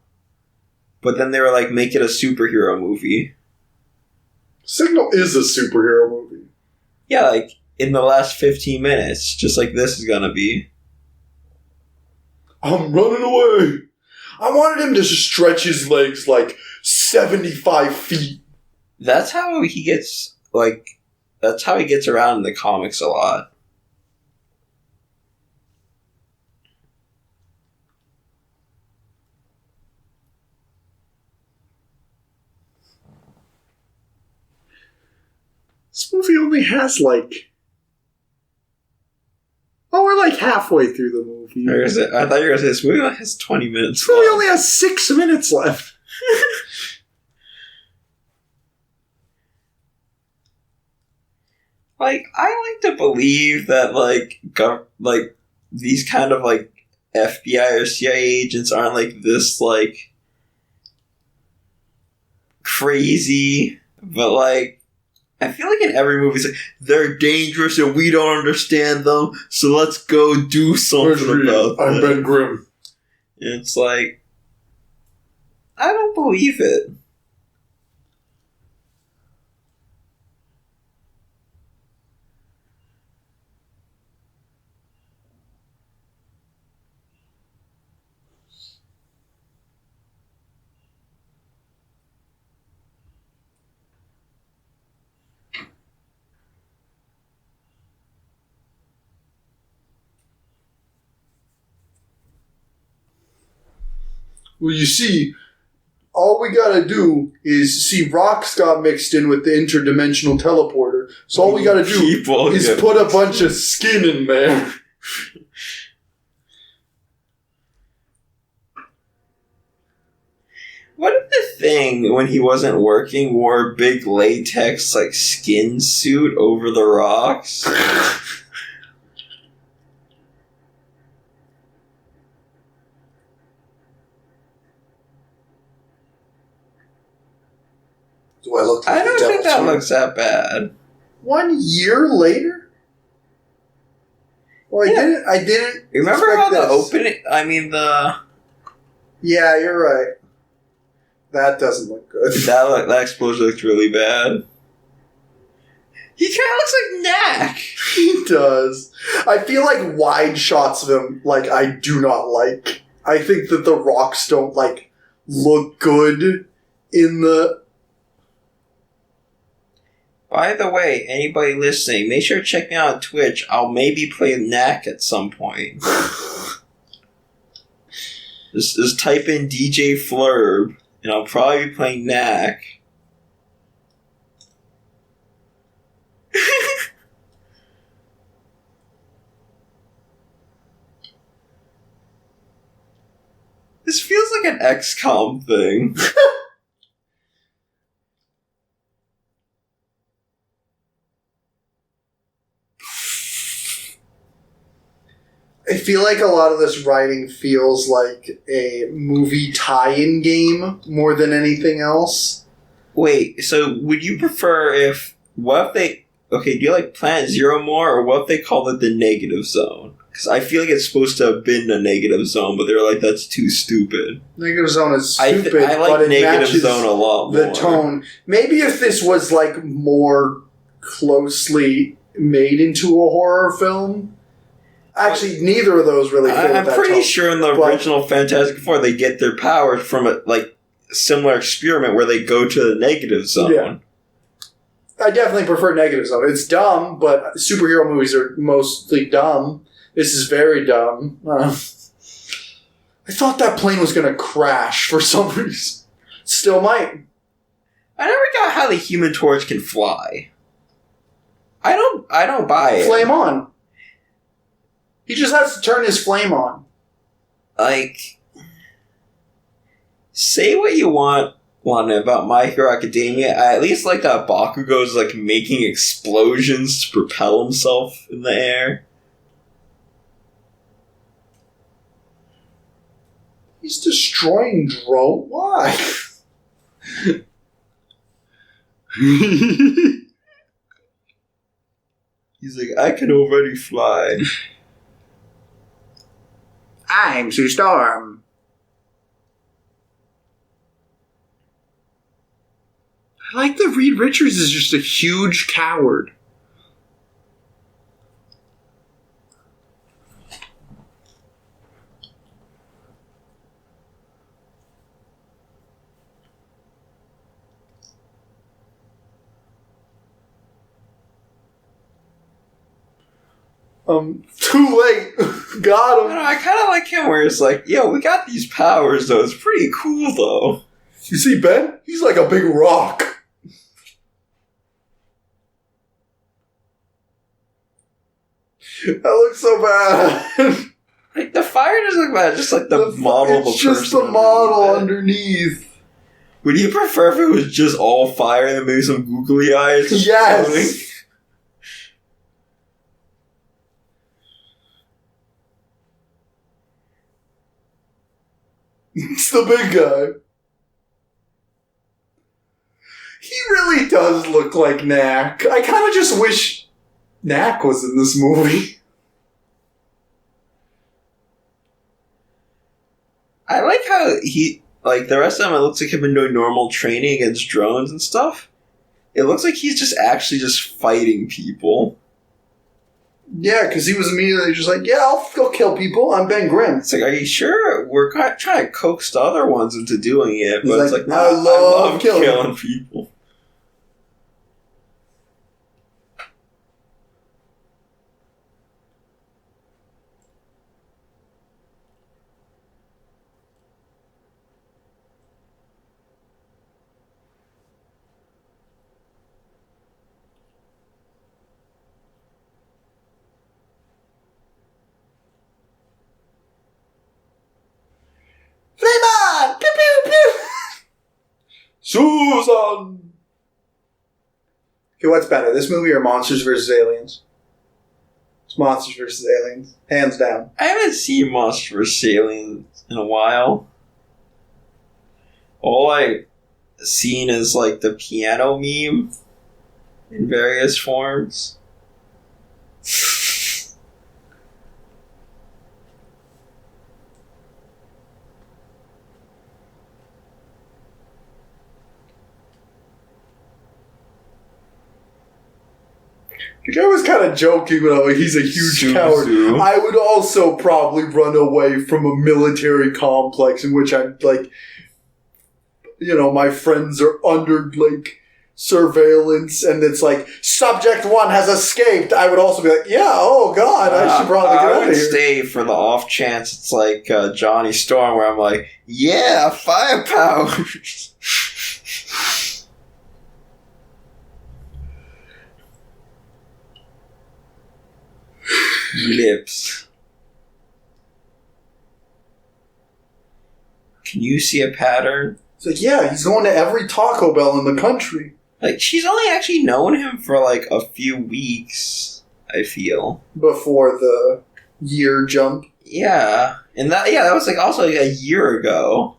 but then they were like, make it a superhero movie. Signal is a superhero movie. Yeah, like in the last 15 minutes, just like this is gonna be. I'm running away. I wanted him to stretch his legs like 75 feet. That's how he gets around in the comics a lot. This movie only has like... Oh, we're like halfway through the movie. I thought you were going to say this movie only has 20 minutes This movie left. only has 6 minutes left. Like, I like to believe that, like these kind of, like, FBI or CIA agents aren't, like, this, like... crazy, but like I feel like in every movie it's like they're dangerous and we don't understand them, so let's go do something about them. I'm Ben Grimm. It's like I don't believe it. Well, you see, all we gotta do is see rocks got mixed in with the interdimensional teleporter. So all we gotta do is put a bunch of skin in there. What if the Thing, when he wasn't working, wore a big latex like skin suit over the rocks? Do I look like I don't think that looks that bad. 1 year later? Well, Yeah. I didn't. Remember how the this. opening? I mean, the Yeah, you're right. That doesn't look good. that explosion looked really bad. He kind of looks like Knack. He does. I feel like wide shots of him, like, I do not like. I think that the rocks don't, like, look good in the... By the way, anybody listening, make sure to check me out on Twitch. I'll maybe play Knack at some point. Just type in DJ Flurb, and I'll probably be playing Knack. This feels like an XCOM thing. I feel like a lot of this writing feels like a movie tie-in game more than anything else. Wait, so would you prefer if... What if they... Okay, do you like Planet Zero more, or what if they call it the negative zone? Because I feel like it's supposed to have been the negative zone, but they're like, that's too stupid. Negative Zone is stupid, I like but it Negative matches Zone a lot more. the tone. Maybe if this was, like, more closely made into a horror film... Actually, neither of those really fit I'm with that pretty tone. sure in the original Fantastic Four, they get their powers from a like similar experiment where they go to the negative zone. Yeah. I definitely prefer Negative Zone. It's dumb, but superhero movies are mostly dumb. This is very dumb. I thought that plane was going to crash for some reason. Still might. I never got how the Human Torch can fly. I don't buy it. Flame on. He just has to turn his flame on. Like, say what you want about My Hero Academia. I at least like that Bakugo's like making explosions to propel himself in the air. He's destroying drone. Why? He's like, I can already fly. I'm Sue Storm. I like that Reed Richards is just a huge coward. Too late. Got him. I kind of like him where it's like, yo, we got these powers though. It's pretty cool though. You see Ben? He's like a big rock. That looks so bad. Like the fire doesn't look bad, just like the model of a person. It's just the model underneath. Would you prefer if it was just all fire and then maybe some googly eyes? Yes. It's the big guy. He really does look like Knack. I kind of just wish Knack was in this movie. I like how he, like, the rest of them, it looks like he's been doing normal training against drones and stuff. It looks like he's just actually just fighting people. Yeah, because he was immediately just like, yeah, I'll go kill people. I'm Ben Grimm. It's like, are you sure? We're trying to coax the other ones into doing it, but He's it's like, like, no, I love killing people. Flame on! Pew, pew, pew! Susan! Okay, what's better, this movie or Monsters vs. Aliens? It's Monsters vs. Aliens. Hands down. I haven't seen Monster vs. Aliens in a while. All I've seen is, like, the piano meme in various forms. I was kind of joking when I was like, he's a huge coward. I would also probably run away from a military complex in which I'm, like, you know, my friends are under, like, surveillance and it's like, subject 1 has escaped. I would also be like, yeah, oh god, I should probably get out of here. Stay for the off chance it's like Johnny Storm where I'm like, yeah, firepower. Lips. Can you see a pattern? It's like, yeah, he's going to every Taco Bell in the country. Like, she's only actually known him for, like, a few weeks, I feel. Before the year jump. Yeah. And that was, like, also like a year ago.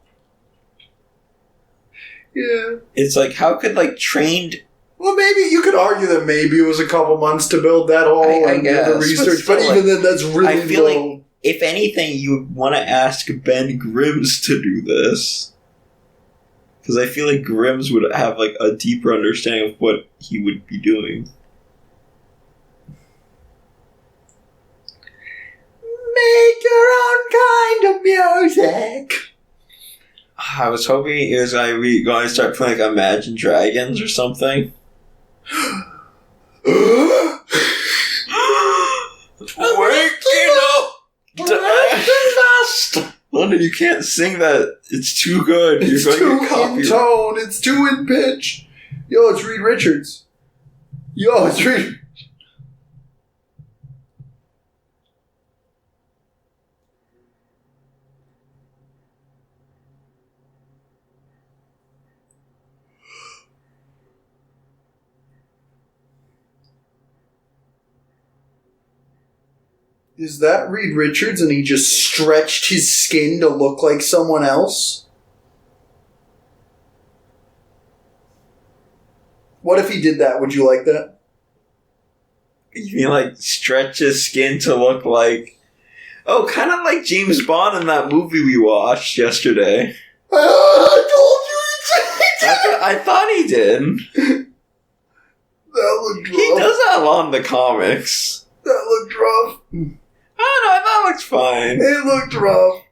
Yeah. It's like, how could, like, trained... Well, maybe you could argue that maybe it was a couple months to build that whole and do the research, but even then, that's really I feel low. like, if anything, you would want to ask Ben Grimm's to do this. Because I feel like Grimm's would have, like, a deeper understanding of what he would be doing. Make your own kind of music. I was hoping it was going to start playing, like, Imagine Dragons or something. Waking up! London, you can't sing that. It's too good. It's too in tone. It's too in pitch. Yo, it's Reed Richards. Yo, it's Reed. Is that Reed Richards and he just stretched his skin to look like someone else? What if he did that? Would you like that? You mean, like, stretch his skin to look like... Oh, kind of like James Bond in that movie we watched yesterday. I told you he did! I thought he did. That looked rough. He does that a lot in the comics. That looked rough. Oh, no, I thought it looked fine. It looked rough.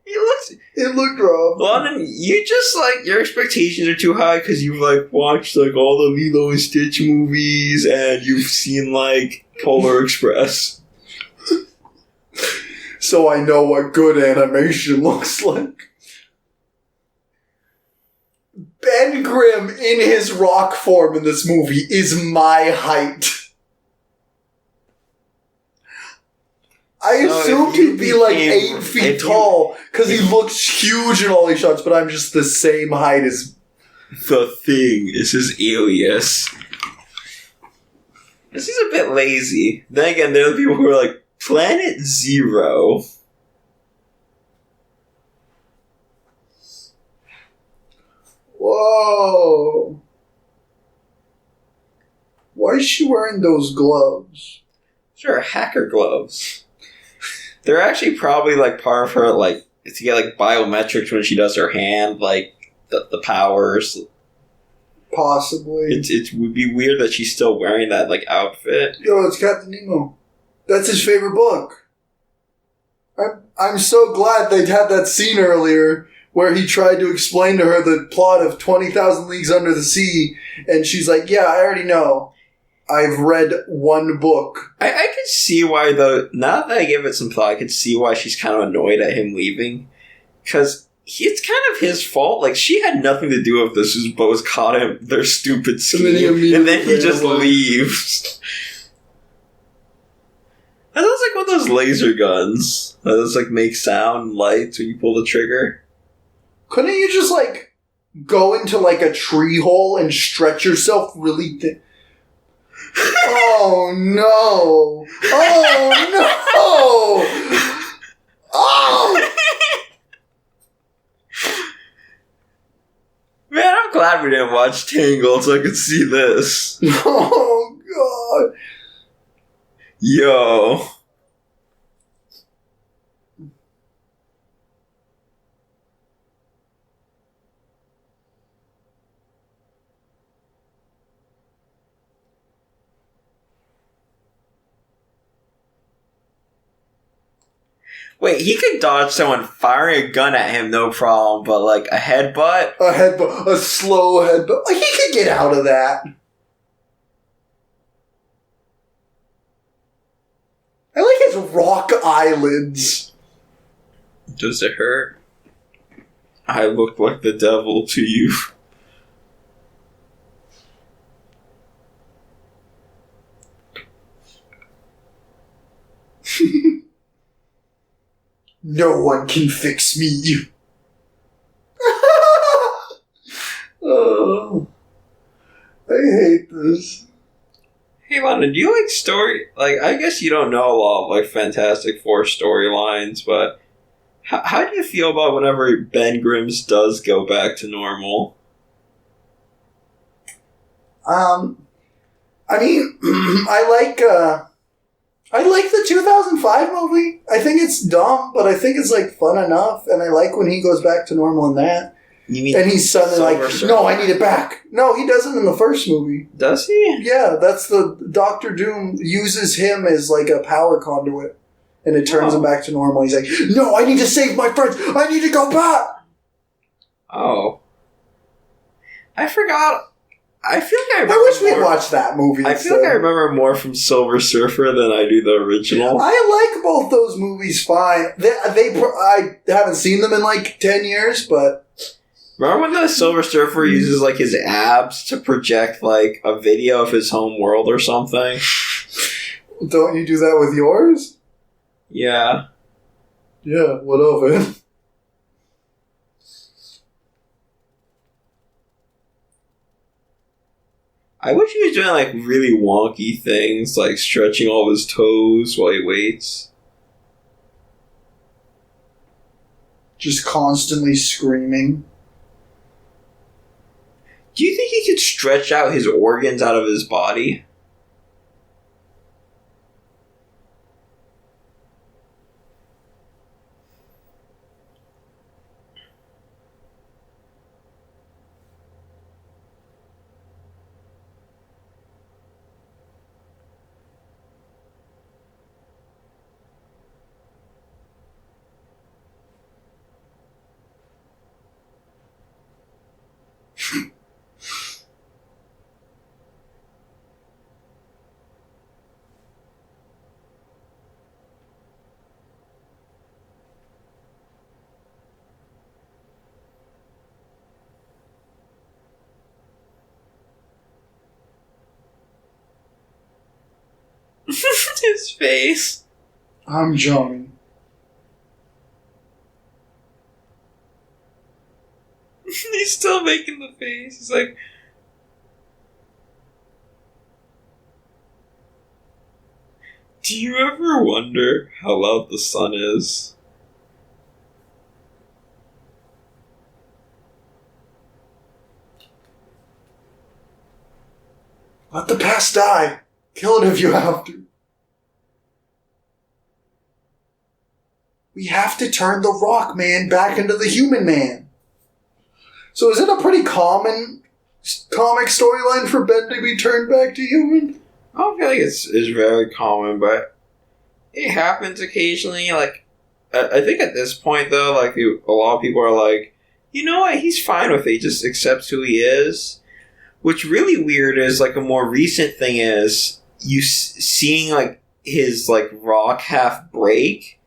It looked rough. London, you just, like, your expectations are too high because you've, like, watched, like, all the Lilo and Stitch movies and you've seen, like, Polar Express. So I know what good animation looks like. Ben Grimm in his rock form in this movie is my height. I assumed he'd be like 8 feet tall because he looks huge in all these shots, but I'm just the same height as... The Thing is his alias. This is a bit lazy. Then again, there are people who are like, Planet Zero. Whoa. Why is she wearing those gloves? Sure, hacker gloves. They're actually probably like part of her like to get like biometrics when she does her hand, like the powers. Possibly. It would be weird that she's still wearing that like outfit. Yo, it's Captain Nemo. That's his favorite book. I'm so glad they had that scene earlier where he tried to explain to her the plot of 20,000 Leagues Under the Sea, and she's like, yeah, I already know. I've read one book. I could see why, though, now that I give it some thought, I could see why she's kind of annoyed at him leaving. Because it's kind of his fault. Like, she had nothing to do with this, but was caught in their stupid scheme. And then he just leaves. That sounds like one of those laser guns. That just, like, make sound and lights when you pull the trigger. Couldn't you just, like, go into, like, a tree hole and stretch yourself really thin? Oh, no. Oh, no. Oh! Man, I'm glad we didn't watch Tangled so I could see this. Oh, God. Yo. Wait, he could dodge someone firing a gun at him, no problem, but like a headbutt? A headbutt. A slow headbutt. He could get out of that. I like his rock eyelids. Does it hurt? I look like the devil to you. No one can fix me. Oh, I hate this. Hey, London, do you like story? Like, I guess you don't know a lot of like Fantastic Four storylines, but how do you feel about whenever Ben Grimm's does go back to normal? I mean, I like the 2005 movie. I think it's dumb, but I think it's like fun enough, and I like when he goes back to normal in that. You mean and he's suddenly like, no, I need it back. No, he doesn't in the first movie. Does he? Yeah, that's the Doctor Doom uses him as like a power conduit, and it turns him back to normal. He's like, no, I need to save my friends. I need to go back. Oh, I forgot. I feel like I wish we had watched that movie. I feel like I remember more from Silver Surfer than I do the original. I like both those movies fine. I haven't seen them in like 10 years, but... Remember when the Silver Surfer uses like his abs to project like a video of his home world or something? Don't you do that with yours? Yeah. Yeah, what of it? I wish he was doing like really wonky things, like stretching all of his toes while he waits. Just constantly screaming. Do you think he could stretch out his organs out of his body? His face. I'm Johnny. He's still making the face. He's like... Do you ever wonder how loud the sun is? Let the past die. Kill it if you have to. We have to turn the Rock Man back into the Human Man. So is it a pretty common comic storyline for Ben to be turned back to human? I don't feel like it's very common, but it happens occasionally. Like, I think at this point, though, like, a lot of people are like, you know what, he's fine with it. He just accepts who he is. What's really weird is, like, a more recent thing is you seeing, like, his, like, rock half break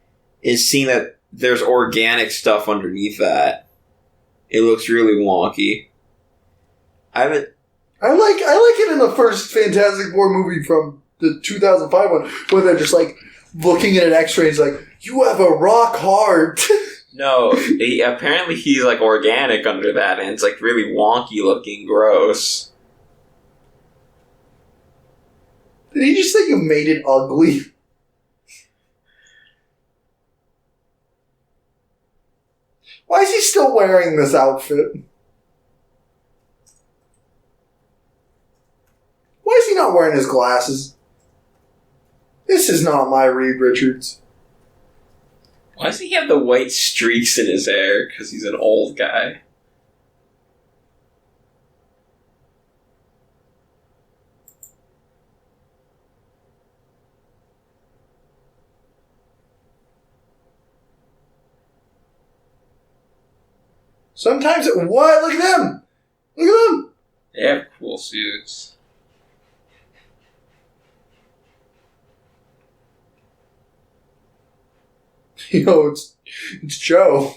is seeing that there's organic stuff underneath that. It looks really wonky. I like it in the first Fantastic Four movie from the 2005 one, where they're just, like, looking at an x-ray and it's like, you have a rock heart. No, apparently he's, like, organic under that, and it's, like, really wonky looking, gross. Did he just say you made it ugly? Why is he still wearing this outfit? Why is he not wearing his glasses? This is not my Reed Richards. Why does he have the white streaks in his hair? Because he's an old guy. Sometimes what? Look at them! Look at them! They have cool suits. Yo, it's Joe.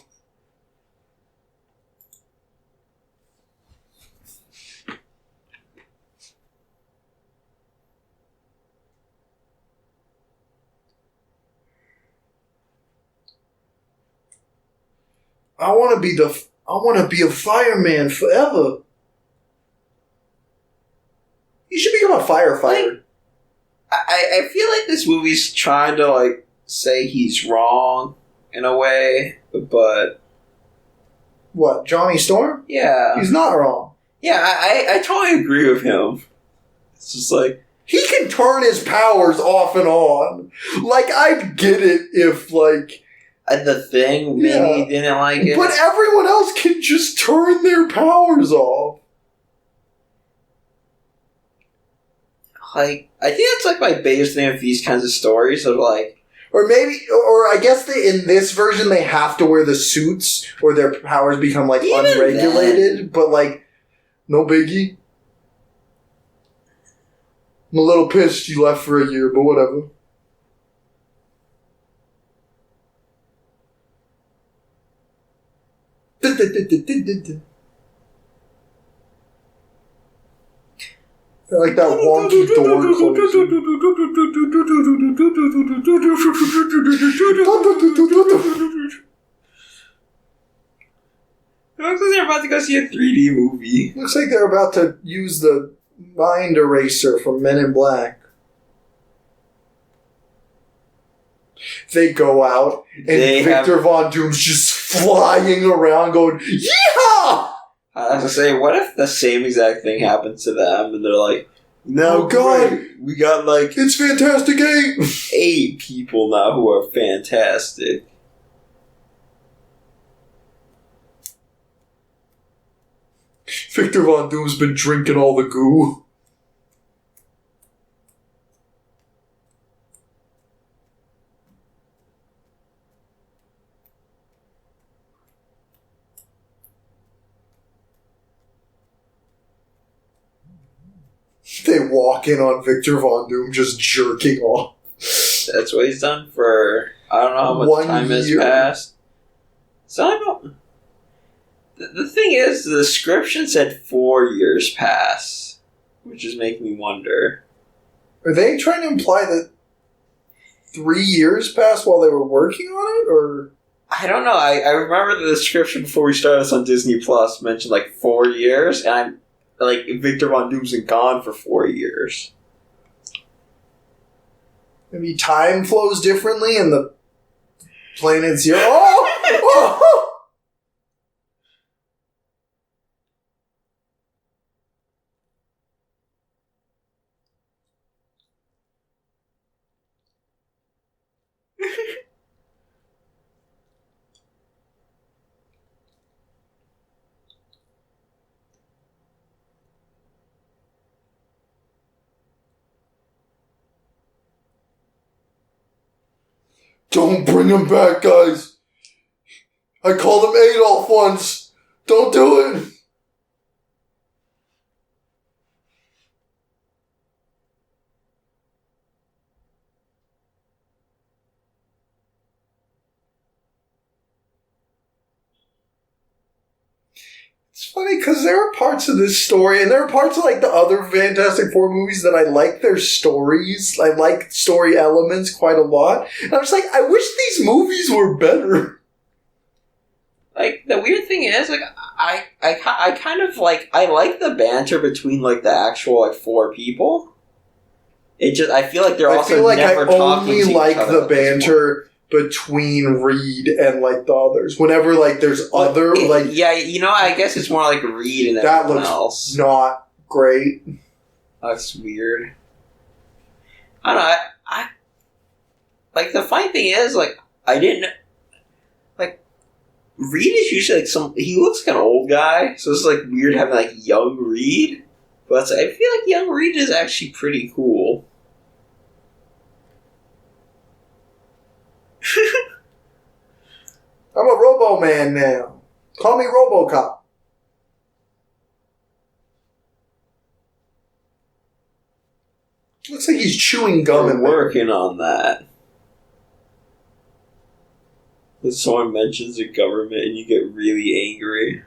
I want to be a fireman forever. You should become a firefighter. I feel like this movie's trying to, like, say he's wrong in a way, but... What, Johnny Storm? Yeah. He's not wrong. Yeah, I totally agree with him. It's just like... He can turn his powers off and on. Like, I'd get it if, like... The Thing, maybe he didn't like it. But everyone else can just turn their powers off. Like, I think that's, like, my biggest thing with these kinds of stories of, like... Or I guess in this version they have to wear the suits or their powers become, like, Even unregulated. then. But, like, no biggie. I'm a little pissed you left for a year, but whatever. I like that wonky door closing. It looks like they're about to go see a 3D movie. Looks like they're about to use the mind eraser from Men in Black. They go out, and Victor Von Doom's just flying around going, yeehaw! I was gonna say, what if the same exact thing happens to them, and they're like, no, oh god, great. We got, like... It's Fantastic 8! 8 people now who are fantastic. Victor Von Doom's been drinking all the goo. They walk in on Victor Von Doom just jerking off. That's what he's done for... I don't know how much 1 time has year. passed. So I don't... The thing is, the description said 4 years pass, which is making me wonder. Are they trying to imply that 3 years passed while they were working on it, or...? I don't know. I remember the description before we started this on Disney Plus mentioned, like, 4 years, and I'm... Like, Victor Von Doom's been gone for 4 years. Maybe time flows differently and the planet's here. Oh! Don't bring him back, guys. I called him Adolf once. Don't do it. It's funny because there are parts of this story, and there are parts of like the other Fantastic Four movies that I like their stories. I like story elements quite a lot. And I'm just like, I wish these movies were better. Like, the weird thing is, like, I kind of like, I like the banter between like the actual like four people. It just, I feel like they're also feel like never I talking only to like each other the at this point. banter between Reed and like the others. Whenever like there's other like yeah, you know, I guess it's more like Reed and that everyone looks else. not great. That's weird. I don't know. I like the funny thing is like I didn't like Reed is usually like he looks kind of old guy, so it's like weird having like young Reed. But I feel like young Reed is actually pretty cool. I'm a Robo Man now. Call me RoboCop. Looks like he's chewing gum We're in there. working on that. When someone mentions the government and you get really angry.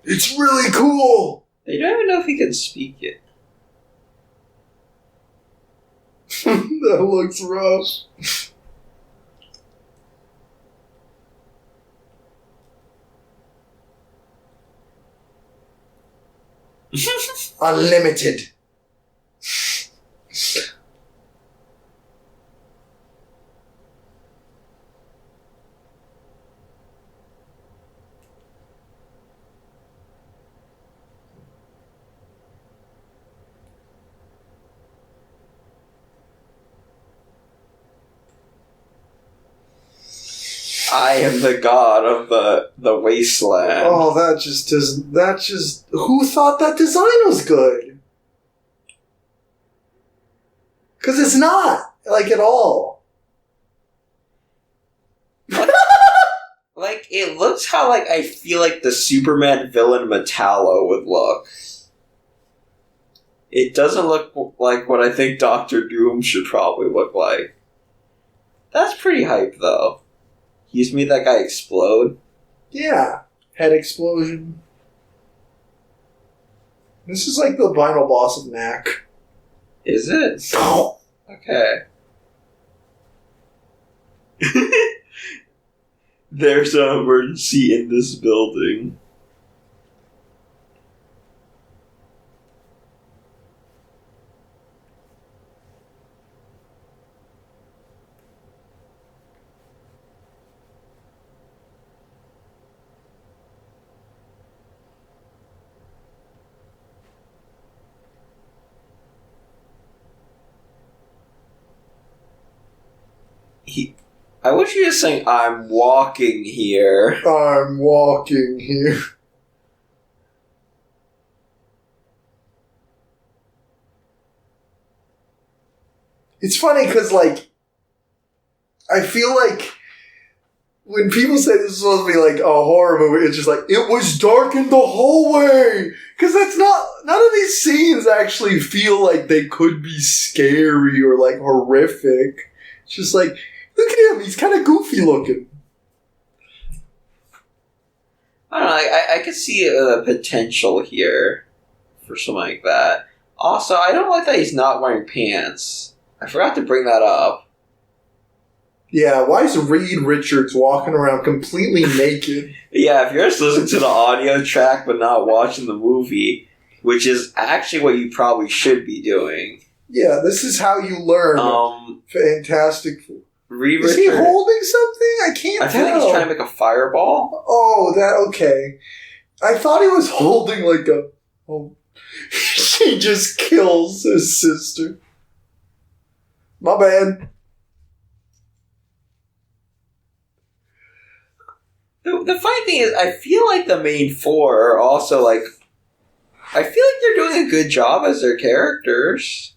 It's really cool. They don't even know if he can speak it. That looks rough. Unlimited. I am the god of the wasteland. Oh, that just who thought that design was good? Because it's not, like, at all. Like, it looks how, like, I feel like the Superman villain Metallo would look. It doesn't look like what I think Doctor Doom should probably look like. That's pretty hype, though. You just made that guy explode? Yeah. Head explosion. This is like the final boss of Knack. Is it? Oh. Okay. There's an emergency in this building. I wish you just saying, I'm walking here. I'm walking here. It's funny because, like, I feel like when people say this is supposed to be like a horror movie, it's just like, it was dark in the hallway! Because that's not, none of these scenes actually feel like they could be scary or like horrific. It's just like, look at him, he's kind of goofy looking. I don't know, I could see the potential here for something like that. Also, I don't like that he's not wearing pants. I forgot to bring that up. Yeah, why is Reed Richards walking around completely naked? Yeah, if you're just listening to the audio track but not watching the movie, which is actually what you probably should be doing. Yeah, this is how you learn. Fantastic. Is he holding something? I can't tell. I feel like he's trying to make a fireball. Oh, that, okay. I thought he was holding like a... Oh, she just kills his sister. My bad. The funny thing is, I feel like the main four are also like... I feel like they're doing a good job as their characters.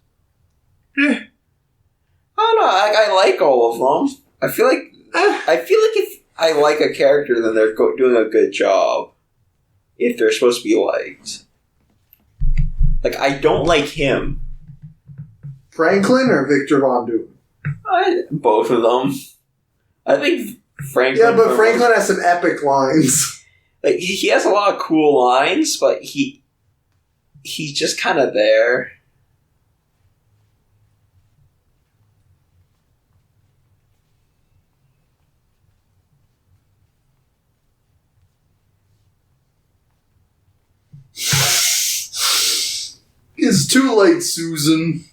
I don't know. I like all of them. I feel like if I like a character, then they're doing a good job. If they're supposed to be liked, like I don't like him. Franklin or Victor Von Doom? Both of them. I think Franklin. Yeah, but Franklin has some epic lines. Like he has a lot of cool lines, but he's just kind of there. It's too late, Susan.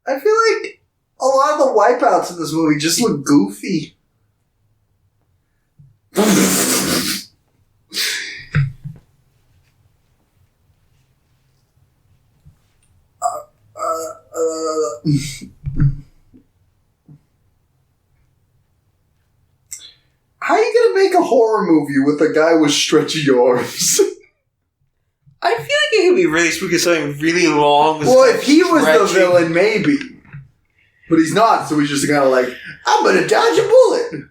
I feel like a lot of the wipeouts in this movie just look goofy. How are you gonna make a horror movie with a guy with stretchy arms? I feel like it could be really spooky, something really long. Well, if he was the villain, maybe. But he's not, so he's just kind of like, I'm gonna dodge a bullet.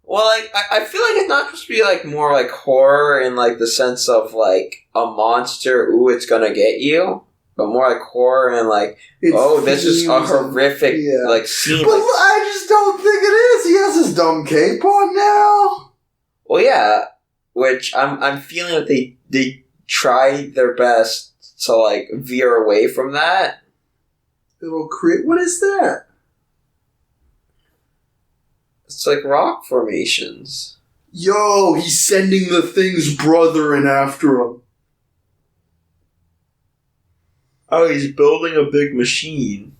Well, like, I feel like it's not supposed to be, like, more, like, horror in, like, the sense of, like, a monster, ooh, it's gonna get you. But more like horror and, like, this is a horrific, like, scene. But I just don't think it is. He has his dumb cape on now. Well, yeah. Which I'm feeling that they tried their best to, like, veer away from that. It'll create... What is that? It's like rock formations. Yo, he's sending the Thing's brother in after him. Oh, he's building a big machine.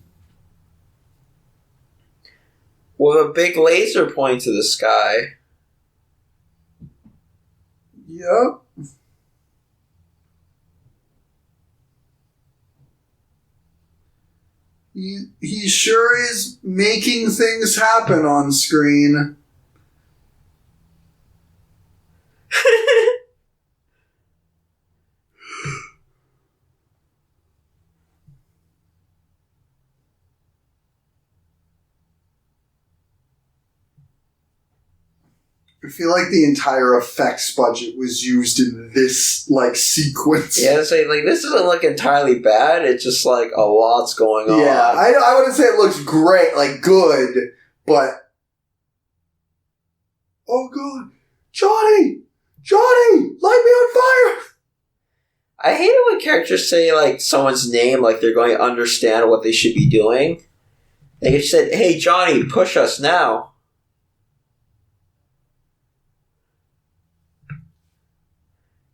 With a big laser pointing to the sky. Yep. He sure is making things happen on screen. I feel like the entire effects budget was used in this, like, sequence. Yeah, so, like, this doesn't look entirely bad. It's just, like, a lot's going on. Yeah, I wouldn't say it looks great, like, good, but... Oh, God. Johnny! Light me on fire! I hate it when characters say, like, someone's name like they're going to understand what they should be doing. They just said, hey, Johnny, push us now.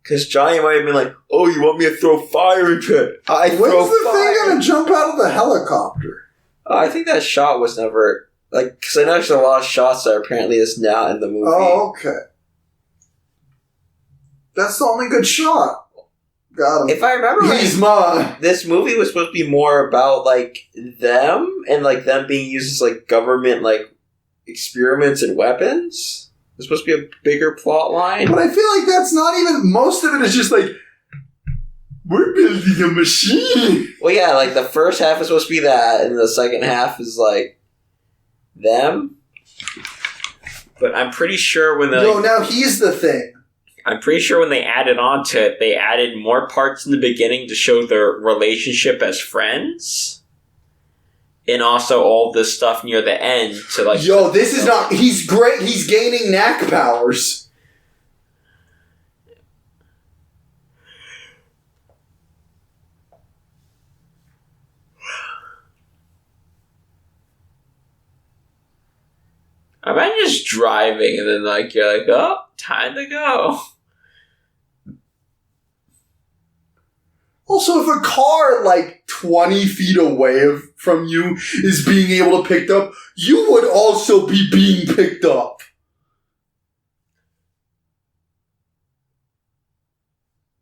Because Johnny might have been like, oh, you want me to throw fire into it? When's the thing gonna jump out of the helicopter? I think that shot was never... Like, because I know there's a lot of shots that apparently is not in the movie. Oh, okay. That's the only good shot. Got him. If I remember He's right, mine. this movie was supposed to be more about, like, them and, like, them being used as, like, government, like, experiments and weapons. It's supposed to be a bigger plot line. But I feel like that's not even... Most of it is just like... We're building a machine! Well, yeah, like, the first half is supposed to be that, and the second half is, like, them. But I'm pretty sure when No, now he's the Thing. I'm pretty sure when they added on to it, they added more parts in the beginning to show their relationship as friends. And also all this stuff near the end to, like... Yo, this is not... He's great. He's gaining knack powers. Imagine just driving and then, like, you're like, oh, time to go. Also, if a car, like, 20 feet away from you is being able to pick up, you would also be being picked up.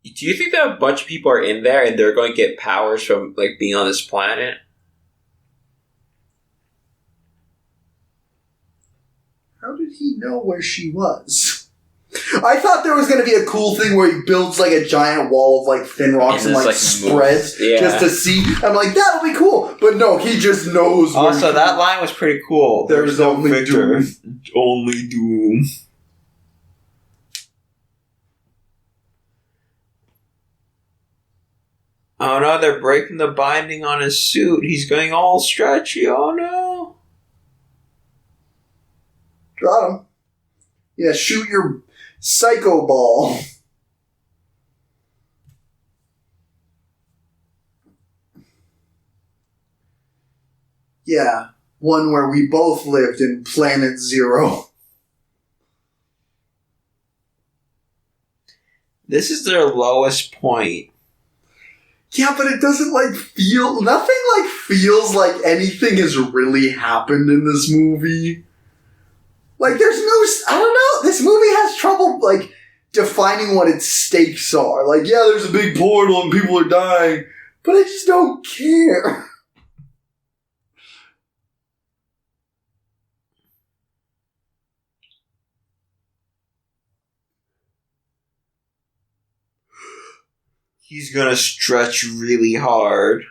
Do you think that a bunch of people are in there and they're going to get powers from, like, being on this planet? How did he know where she was? I thought there was going to be a cool thing where he builds like a giant wall of like thin rocks and like spreads just to see. I'm like, that'll be cool. But no, he just knows. Also, that line was pretty cool. There's only victor. doom. Only doom. Oh no, they're breaking the binding on his suit. He's going all stretchy. Oh no. Got him. Yeah, shoot your psycho ball. Yeah, one where we both lived in Planet Zero. This is their lowest point. Yeah, but it doesn't nothing feels like anything has really happened in this movie. Like, there's no, I don't know, this movie has trouble, like, defining what its stakes are. Like, yeah, there's a big portal and people are dying, but I just don't care. He's gonna stretch really hard.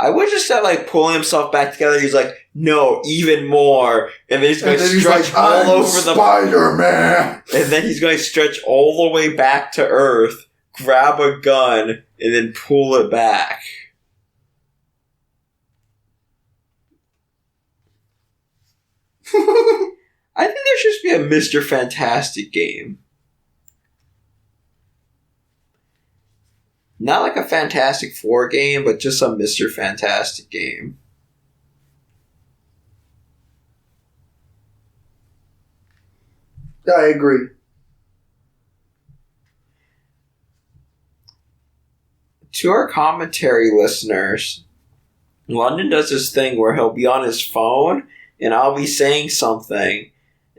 I would just have like pulling himself back together. He's like, no, even more, and then he's going to stretch all over the Spider-Man. And then he's going to stretch all the way back to Earth, grab a gun, and then pull it back. I think there should be a Mr. Fantastic game. Not like a Fantastic Four game, but just a Mr. Fantastic game. I agree. To our commentary listeners, London does this thing where he'll be on his phone and I'll be saying something,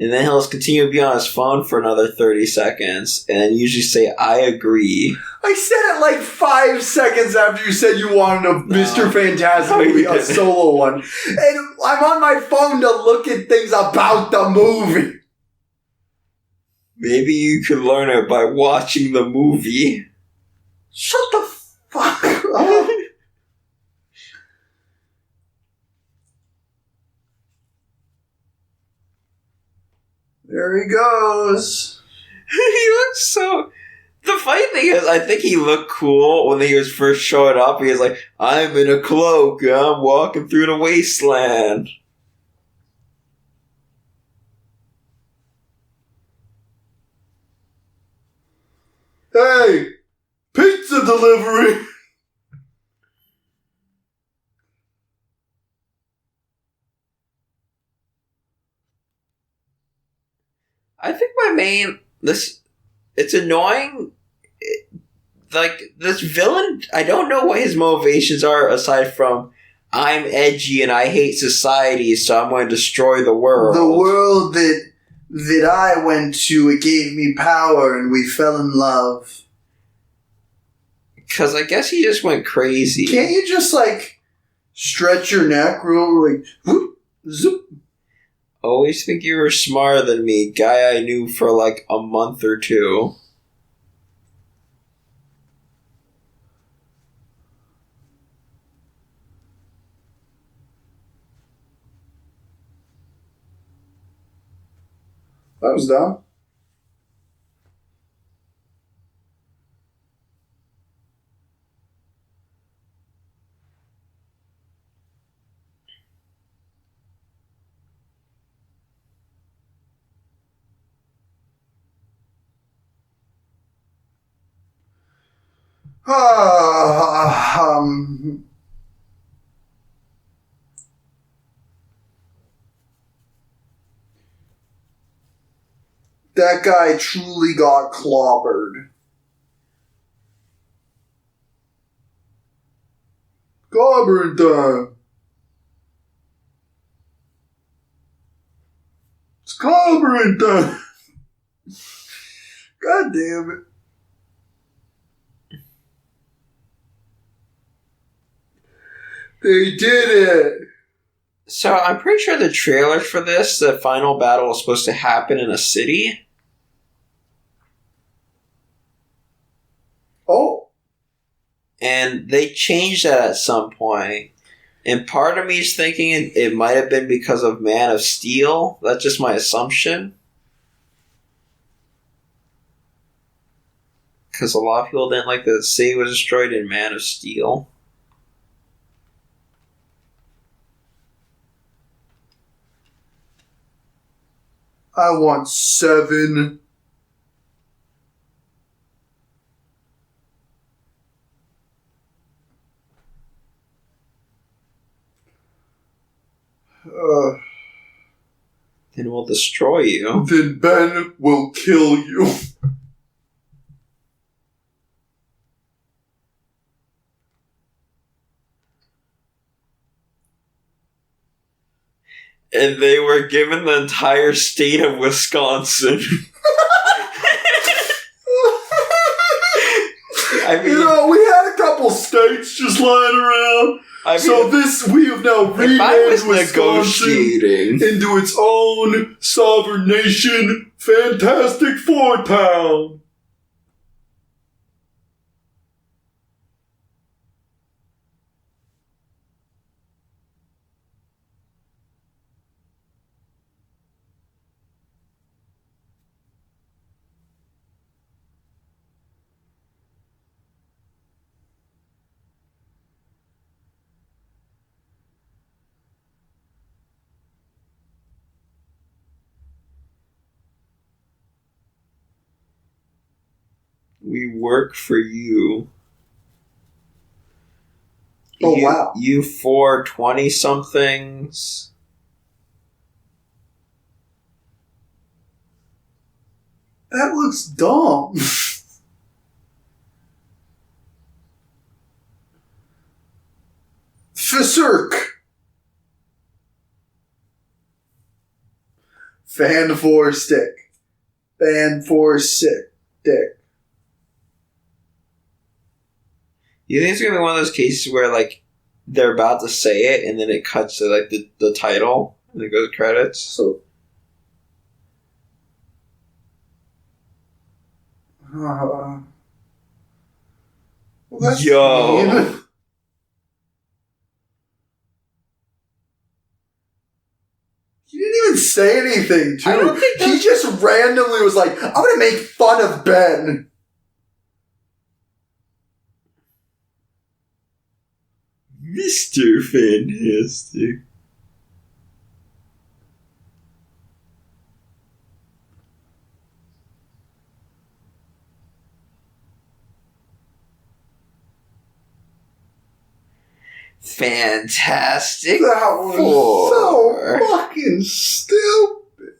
and then he'll continue to be on his phone for another 30 seconds, and then usually say, I agree. I said it like 5 seconds after you said you wanted a Mr. Fantastic movie, a solo one. And I'm on my phone to look at things about the movie. Maybe you could learn it by watching the movie. Shut the fuck up. There he goes. He looks so... The funny thing is, I think he looked cool when he was first showing up. He was like, I'm in a cloak, I'm walking through the wasteland. Hey! Pizza delivery! I think my main... It's annoying. Like, this villain, I don't know what his motivations are aside from, I'm edgy and I hate society, so I'm going to destroy the world. The world that I went to, it gave me power and we fell in love. Because I guess he just went crazy. Can't you just, like, stretch your neck real, like, whoop, zoop? Always think you were smarter than me, guy I knew for like a month or two. That was dumb. That guy truly got clobbered. Clobbering time. It's clobbering time. God damn it. They did it! So I'm pretty sure the trailer for this, the final battle was supposed to happen in a city. Oh. And they changed that at some point. And part of me is thinking it might have been because of Man of Steel. That's just my assumption. Because a lot of people didn't like that the city was destroyed in Man of Steel. I want 7. Then we'll destroy you. Then Ben will kill you. And they were given the entire state of Wisconsin. I mean, You know, we had a couple states just lying around. We have now renamed Wisconsin into its own sovereign nation, Fantastic Four Town. we work for you. Oh, wow. You 420-somethings. That looks dumb. FANT4STIC. FANT4STIC. FANT4STIC. You think it's gonna be one of those cases where like they're about to say it and then it cuts to like the title and it goes credits? So. Well, that's Yo. mean. He didn't even say anything, too. I don't think he that's- just randomly was like, I'm gonna make fun of Ben. Mr. Fantastic. Fantastic That was Four. so fucking stupid.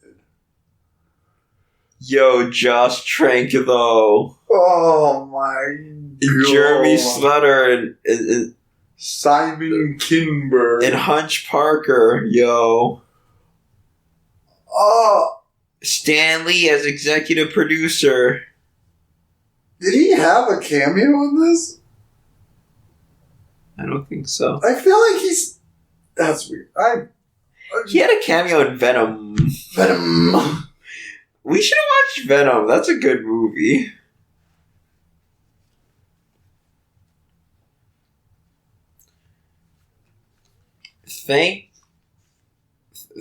Yo, Josh Trank though. Oh my god. Jeremy Slutter and Simon Kinberg. and Hunch Parker, yo. Stan Lee as executive producer. Did he have a cameo in this? I don't think so. I feel like he's... That's weird. He had a cameo in Venom. Venom. We should have watched Venom. That's a good movie.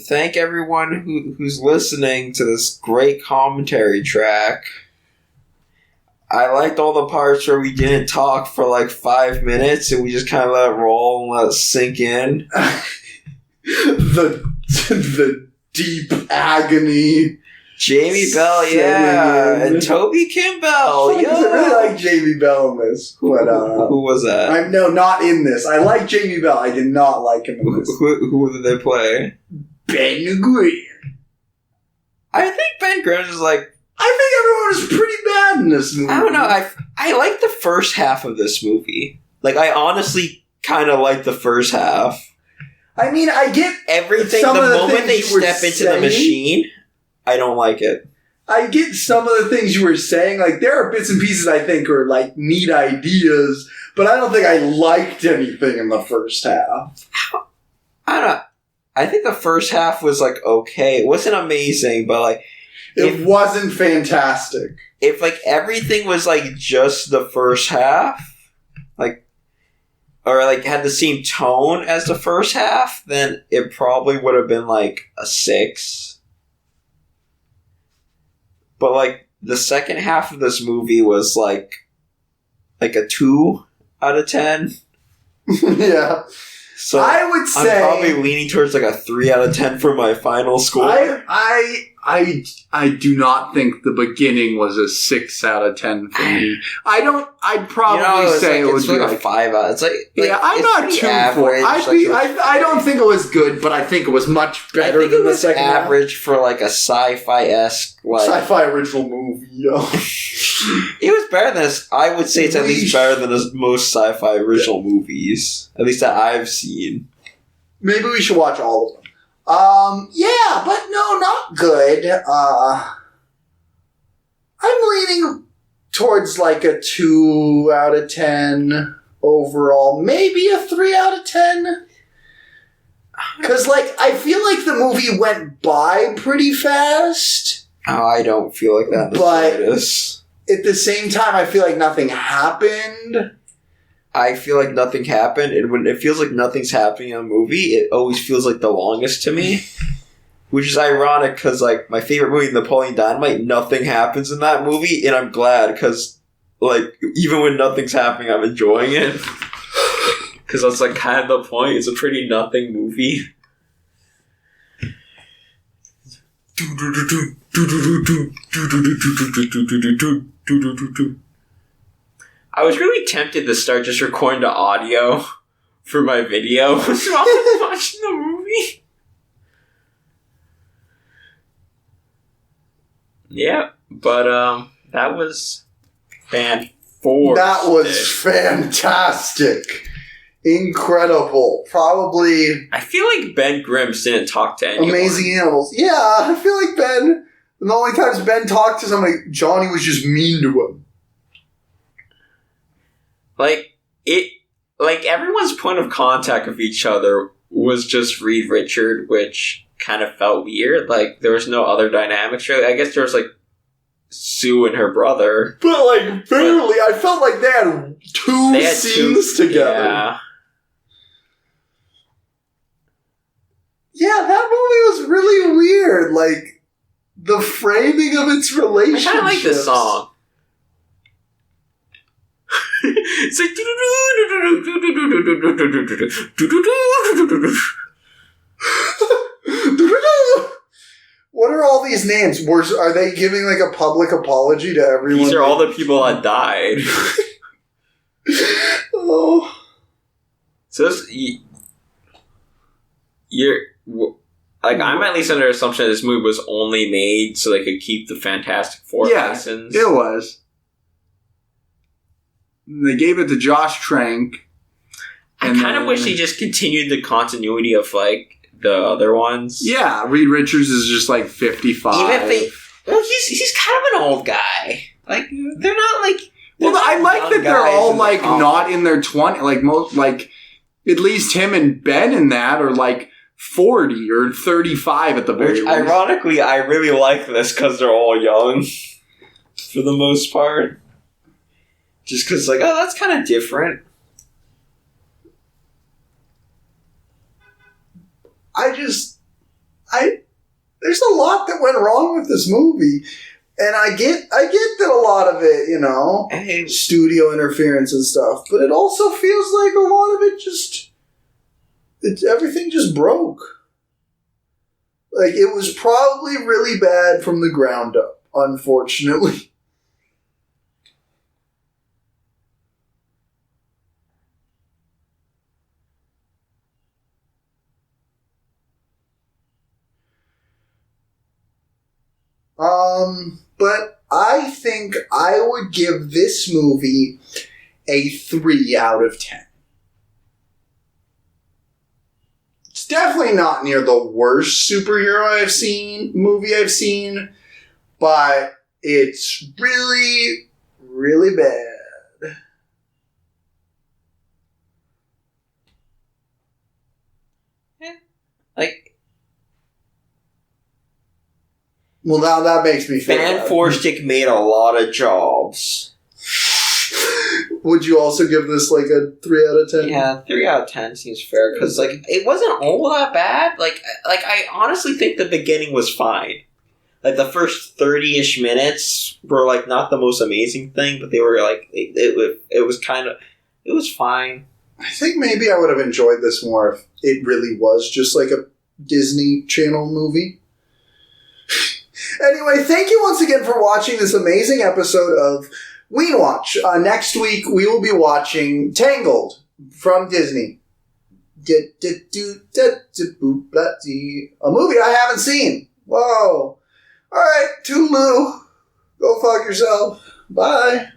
Thank everyone who's listening to this great commentary track. I liked all the parts where we didn't talk for like 5 minutes and we just kind of let it roll and let it sink in. the deep agony. Jamie Bell, setting yeah, in. and Toby Kimball, I yeah. really like Jamie Bell in this. But, Who was that? no, not in this. I like Jamie Bell. I did not like him in this. Who did they play? Ben Green. I think Ben Grimm is like, I think everyone was pretty bad in this movie. I don't know. I like the first half of this movie. Like, I honestly kind of like the first half. I mean, I get Everything. some The of the moment they things you were step into saying. the machine, I don't like it. I get some of the things you were saying. Like, there are bits and pieces I think are, like, neat ideas, but I don't think I liked anything in the first half. I I think the first half was like okay. It wasn't amazing, but like it wasn't fantastic. If like everything was like just the first half, like or like had the same tone as the first half, then it probably would have been like a 6. But like the second half of this movie was like a 2 out of 10. Yeah. So I would say I'm probably leaning towards like a 3 out of 10 for my final score. I do not think the beginning was a 6 out of 10 for me. I'd probably say it would be like a 5 out. It's like yeah, I'm not too average. I don't think it was good, but I think it was much better than the second half. Average for like a sci-fi-esque sci-fi original movie. Yo. It was better than this. I would say it's at least better than most sci-fi original movies, at least that I've seen. Maybe we should watch all of them. Yeah, but no, not good. I'm leaning towards like a 2 out of 10 overall. Maybe a 3 out of 10. Because, like, I feel like the movie went by pretty fast. Oh, I don't feel like that. But at the same time, I feel like nothing happened. I feel like nothing happened, and when it feels like nothing's happening in a movie, it always feels like the longest to me. Which is ironic, because, like, my favorite movie, Napoleon Dynamite, nothing happens in that movie, and I'm glad, because, like, even when nothing's happening, I'm enjoying it. Because that's, like, kind of the point. It's a pretty nothing movie. I was really tempted to start just recording the audio for my video while I'm watching the movie. Yeah, but that was FANT4STIC. That was fantastic. Incredible. Probably I feel like Ben Grimm's didn't talk to anyone. Amazing Animals. Yeah, I feel like Ben, the only times Ben talked to somebody, Johnny was just mean to him. Like everyone's point of contact with each other was just Reed Richard, which kind of felt weird. Like, there was no other dynamics really. I guess there was, like, Sue and her brother. But, like, barely. I felt like they had two scenes together. Yeah. Yeah, that movie was really weird. Like, the framing of its relationship. I kind of like this song. It's like what are all these names? Are they giving like a public apology to everyone? These are all the people that died. Oh. So this, you're like, I'm at least under the assumption that this movie was only made so they could keep the Fantastic Four license. It was. They gave it to Josh Trank. I kind of wish they just continued the continuity of, like, the other ones. Yeah, Reed Richards is just, like, 55. Even if they... Well, he's kind of an old guy. Like, they're not, like... Well, I like that they're all, like, not in their 20s. Like, most, like, at least him and Ben in that are, like, 40 or 35 at the very least. Ironically, I really like this because they're all young. For the most part. Just because, like, oh, that's kind of different. There's a lot that went wrong with this movie. And I get that a lot of it, you know, studio interference and stuff. But it also feels like a lot of it everything just broke. Like, it was probably really bad from the ground up, unfortunately. But I think I would give this movie a 3 out of 10. It's definitely not near the worst superhero movie I've seen, but it's really, really bad. Yeah. Like, Well, now that makes me feel bad. FANT4STIC made a lot of jobs. Would you also give this like a 3 out of 10? Yeah, 3 out of 10 seems fair because like it wasn't all that bad. Like I honestly think the beginning was fine. Like the first 30-ish minutes were like not the most amazing thing, but they were like it was fine. I think maybe I would have enjoyed this more if it really was just like a Disney Channel movie. Anyway, thank you once again for watching this amazing episode of WEEN Watch. Next week, we will be watching Tangled from Disney. A movie I haven't seen. Whoa. All right, toodaloo. Go fuck yourself. Bye.